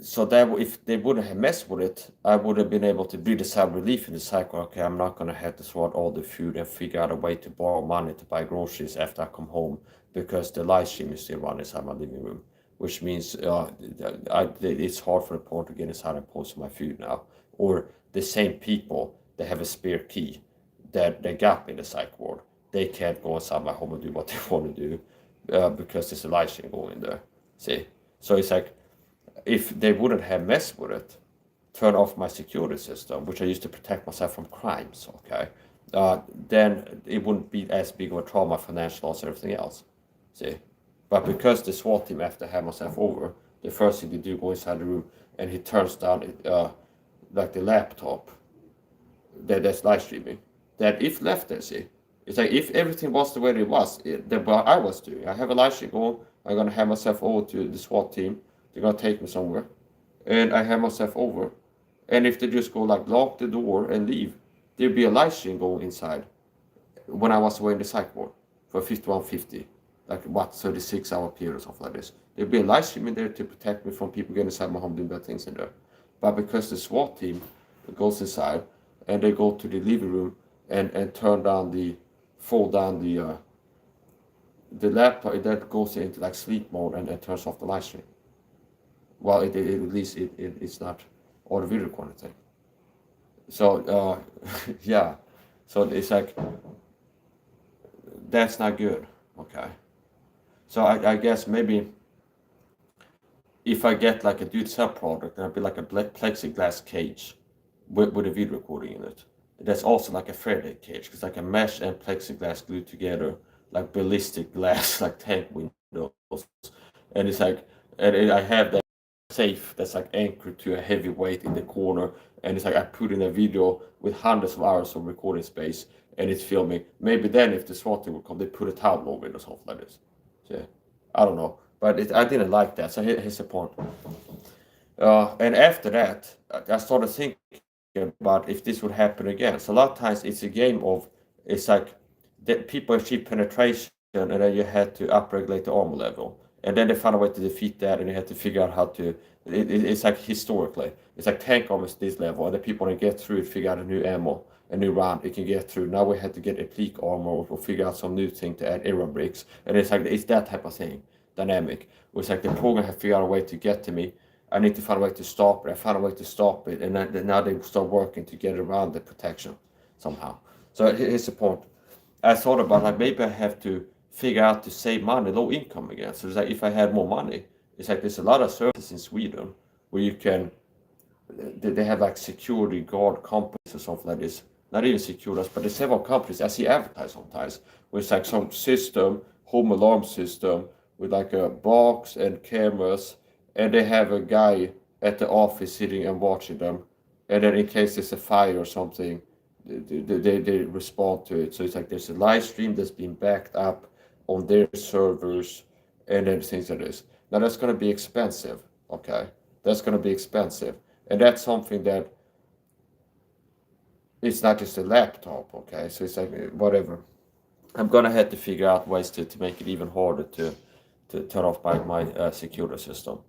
so that if they wouldn't have messed with it, I would have been able to breathe a sigh of relief in the cycle. Okay, I'm not going to have to swat all the food and figure out a way to borrow money to buy groceries after I come home because the live stream is still running inside my living room, which means it's hard for the porn to get inside and post my food now. Or the same people that have a spare key that they got me in the psych ward, they can't go inside my home and do what they want to do because there's a live stream going there. See? So it's like, if they wouldn't have messed with it, turn off my security system, which I used to protect myself from crimes, okay, then it wouldn't be as big of a trauma, financial loss, and everything else. See? But because the SWAT team, after I had myself over, the first thing they do go inside the room and he turns down like the laptop that's live streaming. That if left there, see, it's like if everything was the way it was, what I was doing. I have a live stream going, I'm gonna hand myself over to the SWAT team. They're gonna take me somewhere, and I hand myself over. And if they just go like lock the door and leave, there'd be a live stream going inside. When I was away in the psych ward for 5150, like what 36-hour period or something like this, there'd be a live stream in there to protect me from people getting inside my home doing bad things in there. But because the SWAT team goes inside and they go to the living room and turn down fold down the laptop, that goes into like sleep mode and turns off the live stream. Well, at least it's not audio video recording thing. So yeah, so it's like that's not good. Okay, so I guess maybe if I get like a do-it-yourself product, there'll be like a plexiglass cage with a video recording in it. That's also like a Faraday cage, because like a mesh and plexiglass glued together, like ballistic glass, like tank windows, and it's like, and I have that safe that's like anchored to a heavy weight in the corner, and it's like I put in a video with hundreds of hours of recording space, and it's filming. Maybe then if the SWAT team will come, they put a towel over it or something like this. So I don't know, but I didn't like that. So here's the point. And after that, I started thinking about if this would happen again. So a lot of times it's a game of, it's like that people achieve penetration and then you had to upregulate the armor level. And then they found a way to defeat that and you had to figure out how to, it's like historically, it's like tank armor is this level and the people want to get through it, figure out a new ammo, a new round it can get through. Now we had to get applique armor or figure out some new thing to add arrow bricks. And it's like, it's that type of thing, dynamic. It's like the program have figured out a way to get to me. I need to find a way to stop it. I found a way to stop it. And now they start working to get around the protection somehow. So here's the point. I thought about like maybe I have to figure out to save money, low income again. So it's like if I had more money, it's like there's a lot of services in Sweden where you can, they have like security guard companies or something like this. Not even securities, but there's several companies I see advertised sometimes where it's like some system, home alarm system with like a box and cameras, and they have a guy at the office sitting and watching them. And then in case there's a fire or something, they respond to it. So it's like there's a live stream that's being backed up on their servers and then things like this. Now that's going to be expensive, okay? That's going to be expensive. And that's something that it's not just a laptop, okay? So it's like whatever. I'm going to have to figure out ways to make it even harder to turn off my security system.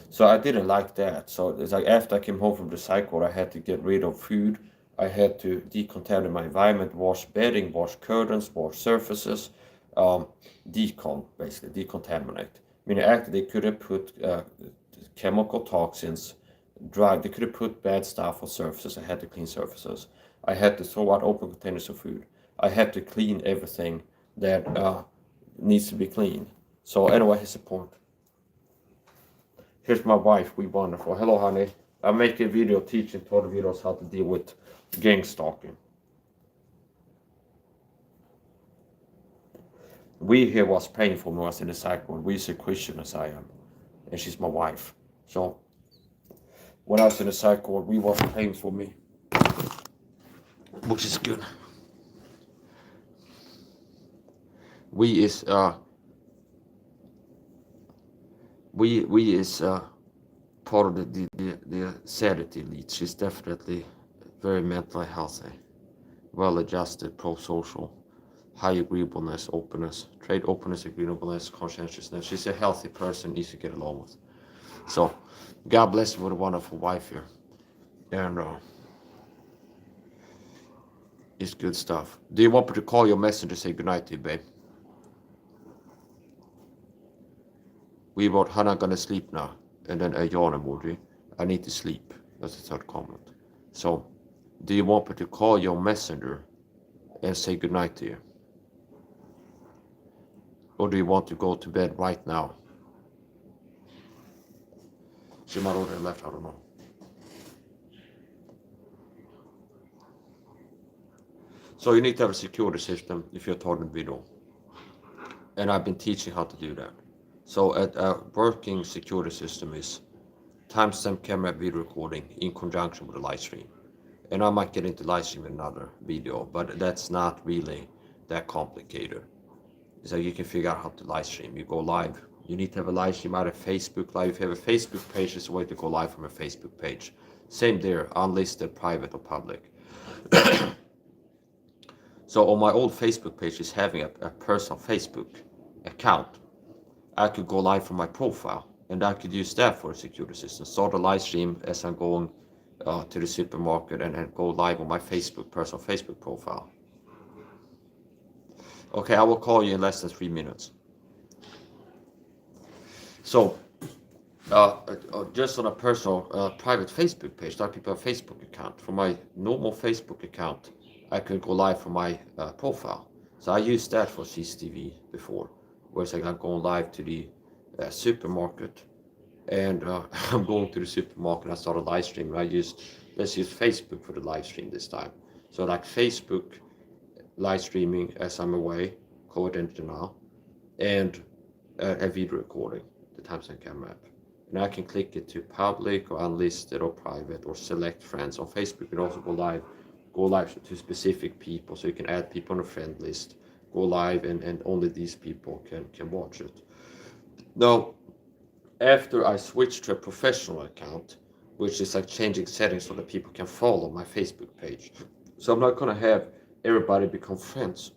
So I didn't like that. So it's like after I came home from the psych ward, I had to get rid of food. I had to decontaminate my environment, wash bedding, wash curtains, wash surfaces, basically decontaminate. Meaning actually they could have put chemical toxins, they could have put bad stuff on surfaces. I had to clean surfaces. I had to throw out open containers of food. I had to clean everything that needs to be cleaned. So anyway, here's the point. Here's my wife, we wonderful. Hello, honey. I make a video teaching other videos how to deal with gang stalking. we here was praying for me when I was in the psych ward. We're a Christian as I am, and she's my wife. So when I was in the psych ward, we was praying for me, which is good. We is part of the sanity lead. She's definitely very mentally healthy, well-adjusted, pro-social, high agreeableness, openness, trade openness, agreeableness, conscientiousness. She's a healthy person, easy to get along with. So, God bless you with a wonderful wife here. And it's good stuff. Do you want me to call your messenger and say goodnight to you, babe? We wrote, Hannah, gonna sleep now. And then a yawn emoji. I need to sleep. That's the third comment. So, do you want me to call your messenger and say goodnight to you? Or do you want to go to bed right now? She might already left, I don't know. So you need to have a security system if you're talking video. And I've been teaching how to do that. So a working security system is timestamp camera video recording in conjunction with a live stream. And I might get into live stream in another video, but that's not really that complicated. So you can figure out how to live stream. You go live. You need to have a live stream out of Facebook Live. If you have a Facebook page, there's a way to go live from a Facebook page. Same there, unlisted, private, or public. So on my old Facebook page is having a personal Facebook account. I could go live from my profile, and I could use that for a security system. Start a live stream as I'm going to the supermarket and go live on my personal Facebook profile. Okay, I will call you in less than 3 minutes. So, just on a personal, private Facebook page, a lot of people have a Facebook account. For my normal Facebook account, I could go live from my profile. So I used that for CCTV before, whereas I'm going live to the supermarket, and I'm going to the supermarket. I started live streaming. Let's use Facebook for the live stream this time. So like Facebook live streaming as I'm away, co-identity now, and a video recording, the timestamp camera app. And I can click it to public or unlisted or private or select friends on Facebook. You can also go live to specific people, so you can add people on a friend list, go live, and only these people can watch it. Now, after I switched to a professional account, which is like changing settings so that people can follow my Facebook page. So I'm not gonna have everybody become friends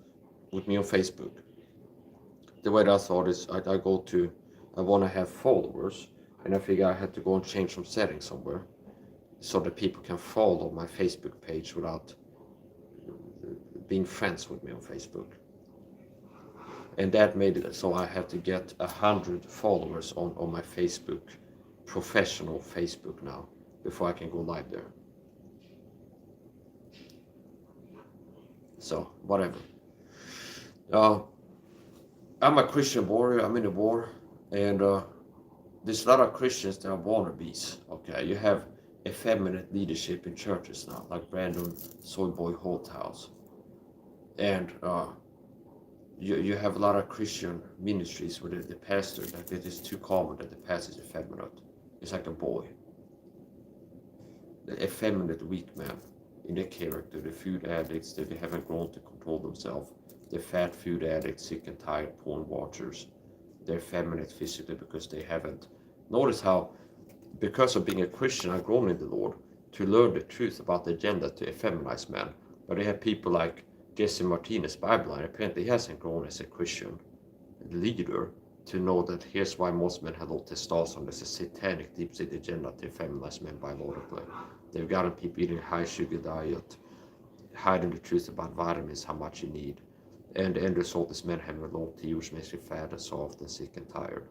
with me on Facebook. The way that I thought is I want to have followers, and I figure I had to go and change some settings somewhere so that people can follow my Facebook page without being friends with me on Facebook. And that made it so I have to get 100 followers on my Facebook, professional Facebook now, before I can go live there. So, whatever. I'm a Christian warrior. I'm in a war, and there's a lot of Christians that are wannabes. Okay, you have effeminate leadership in churches now, like Brandon Soyboy Holthouse, and you have a lot of Christian ministries where the pastor, like it is too common that the pastor is effeminate. It's like a boy, the effeminate weak man in their character, the food addicts that they haven't grown to control themselves. The fat food addicts, sick and tired porn watchers. They're effeminate physically because they haven't. Notice how, because of being a Christian, I've grown in the Lord to learn the truth about the agenda to effeminize men. But they have people like Jesse Martinez, Bible, and apparently he hasn't grown as a Christian leader to know that here's why most men have low testosterone. There's a satanic deep state agenda to effeminize men biologically. They've gotten people eating high sugar diet, hiding the truth about vitamins, how much you need. And the end result is men having a long T, which makes you fat and soft and sick and tired.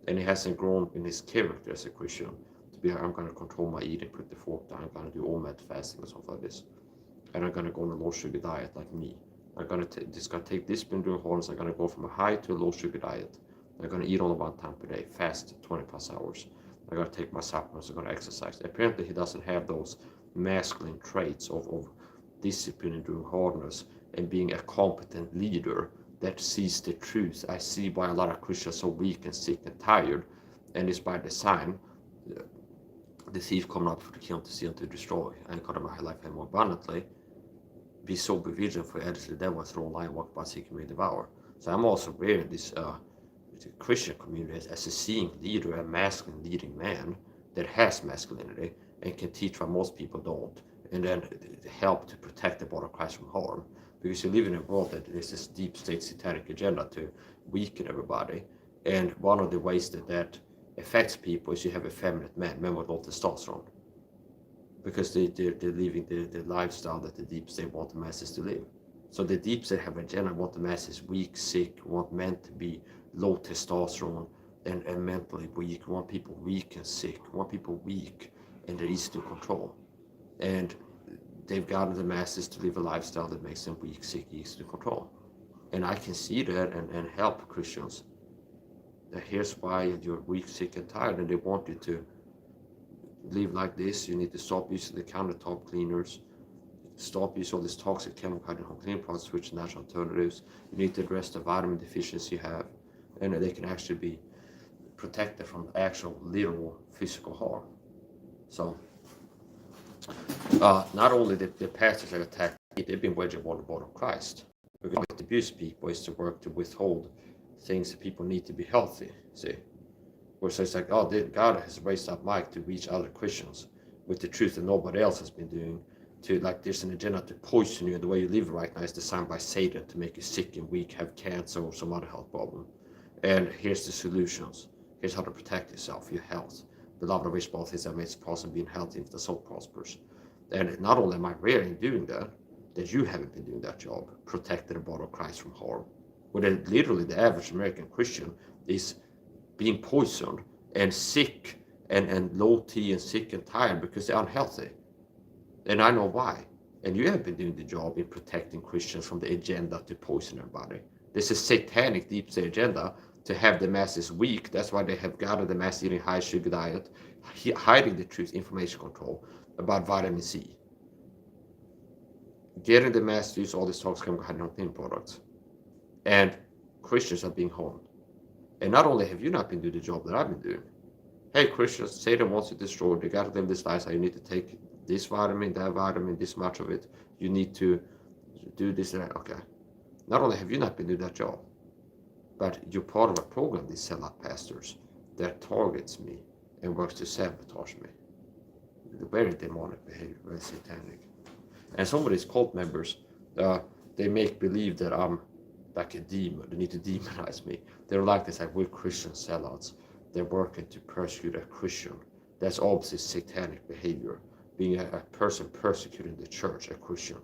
And he hasn't grown in his character as a Christian to be, I'm going to control my eating, put the fork down, I'm going to do OMAD fasting and stuff like this. And I'm going to go on a low sugar diet like me. I'm going to take this during horns. I'm going to go from a high to a low sugar diet. I'm going to eat only 1 time per day, fast 20 plus hours. I'm going to take my supplements, I'm going to exercise. Apparently he doesn't have those masculine traits of discipline and doing hardness and being a competent leader that sees the truth. I see why a lot of Christians are so weak and sick and tired, and it's by design. The thief come not for to kill, to steal, and to destroy, and come to my life and more abundantly. Be sober, vigilant, for as the devil throw lie, walk about seeking may devour. So I'm also wearing this Christian community as a seeing leader, a masculine leading man that has masculinity and can teach what most people don't, and then help to protect the body of Christ from harm. Because you live in a world that there's this deep state satanic agenda to weaken everybody, and one of the ways that affects people is you have effeminate men with low testosterone, because they're living the lifestyle that the deep state want the masses to live. So the deep state have an agenda, want the masses weak, sick, want men to be low testosterone and mentally weak, want people weak and sick, want people weak and they're easy to control. And they've gotten the masses to live a lifestyle that makes them weak, sick, easy to control. And I can see that and help Christians. Here's why you're weak, sick, and tired, and they want you to live like this. You need to stop using the countertop cleaners, stop using all this toxic chemical in home cleaning products, switch to natural alternatives. You need to address the vitamin deficiency you have, and they can actually be protected from actual literal physical harm. So not only the pastors that attack, they've been waging war on the body of Christ. Because what abuse people is to work to withhold things that people need to be healthy. See, where so it's like, oh, God has raised up Mike to reach other Christians with the truth that nobody else has been doing. To like, there's an agenda to poison you, and the way you live right now is designed by Satan to make you sick and weak, have cancer or some other health problem. And here's the solutions. Here's how to protect yourself, your health. Beloved, I wish both things that makes possible being healthy if the soul prospers. And not only am I rarely doing that you haven't been doing that job, protecting the body of Christ from harm. Where literally the average American Christian is being poisoned and sick and low T and sick and tired because they're unhealthy. And I know why. And you have been doing the job in protecting Christians from the agenda to poison everybody. This is satanic deep state agenda to have the masses weak. That's why they have gathered the mass eating high sugar diet, hiding the truth, information control about vitamin C, getting the mass to use all these toxic chemical cleaning products, and Christians are being harmed. And not only have you not been doing the job that I've been doing. Hey, Christians, Satan wants you destroyed. You got to live this lifestyle. You need to take this vitamin, that vitamin, this much of it. You need to do this and that. Okay. Not only have you not been doing that job, but you're part of a program, these sellout pastors, that targets me and works to sabotage me. Very demonic behavior, very satanic. And some of these cult members, they make believe that I'm like a demon. They need to demonize me. They're like this, like we're Christian sellouts. They're working to persecute a Christian. That's obviously satanic behavior. Being a person persecuting the church, a Christian.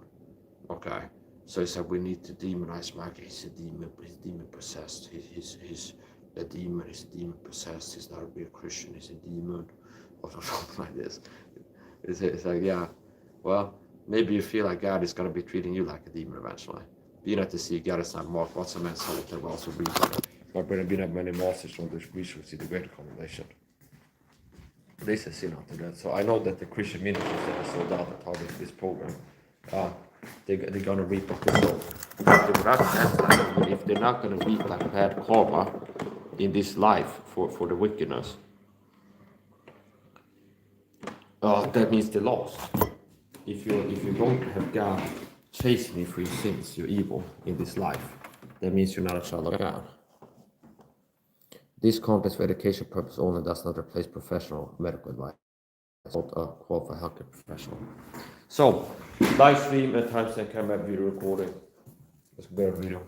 Okay? So he said we need to demonize Mike. He's a demon, he's demon possessed. He's a demon, he's demon possessed. He's not a real Christian, he's a demon. Or something like this. It's like, yeah, well, maybe you feel like God is going to be treating you like a demon eventually. Be not to see God is not marked. What's a man's soul that will also read by it. But there have been many masters on this research in the Great Combination. This is sin unto that. So I know that the Christian ministries that are sold out that target this program, they're going to reap what they sow. If they're not going to reap like bad karma in this life for the wickedness, that means they're lost. If you don't have God chasing you for your sins, your evil in this life, that means you're not a child of God. This content for education purpose only does not replace professional medical advice. It's not a qualified healthcare professional. So, live stream and timestamp camera video recording. Let's go video.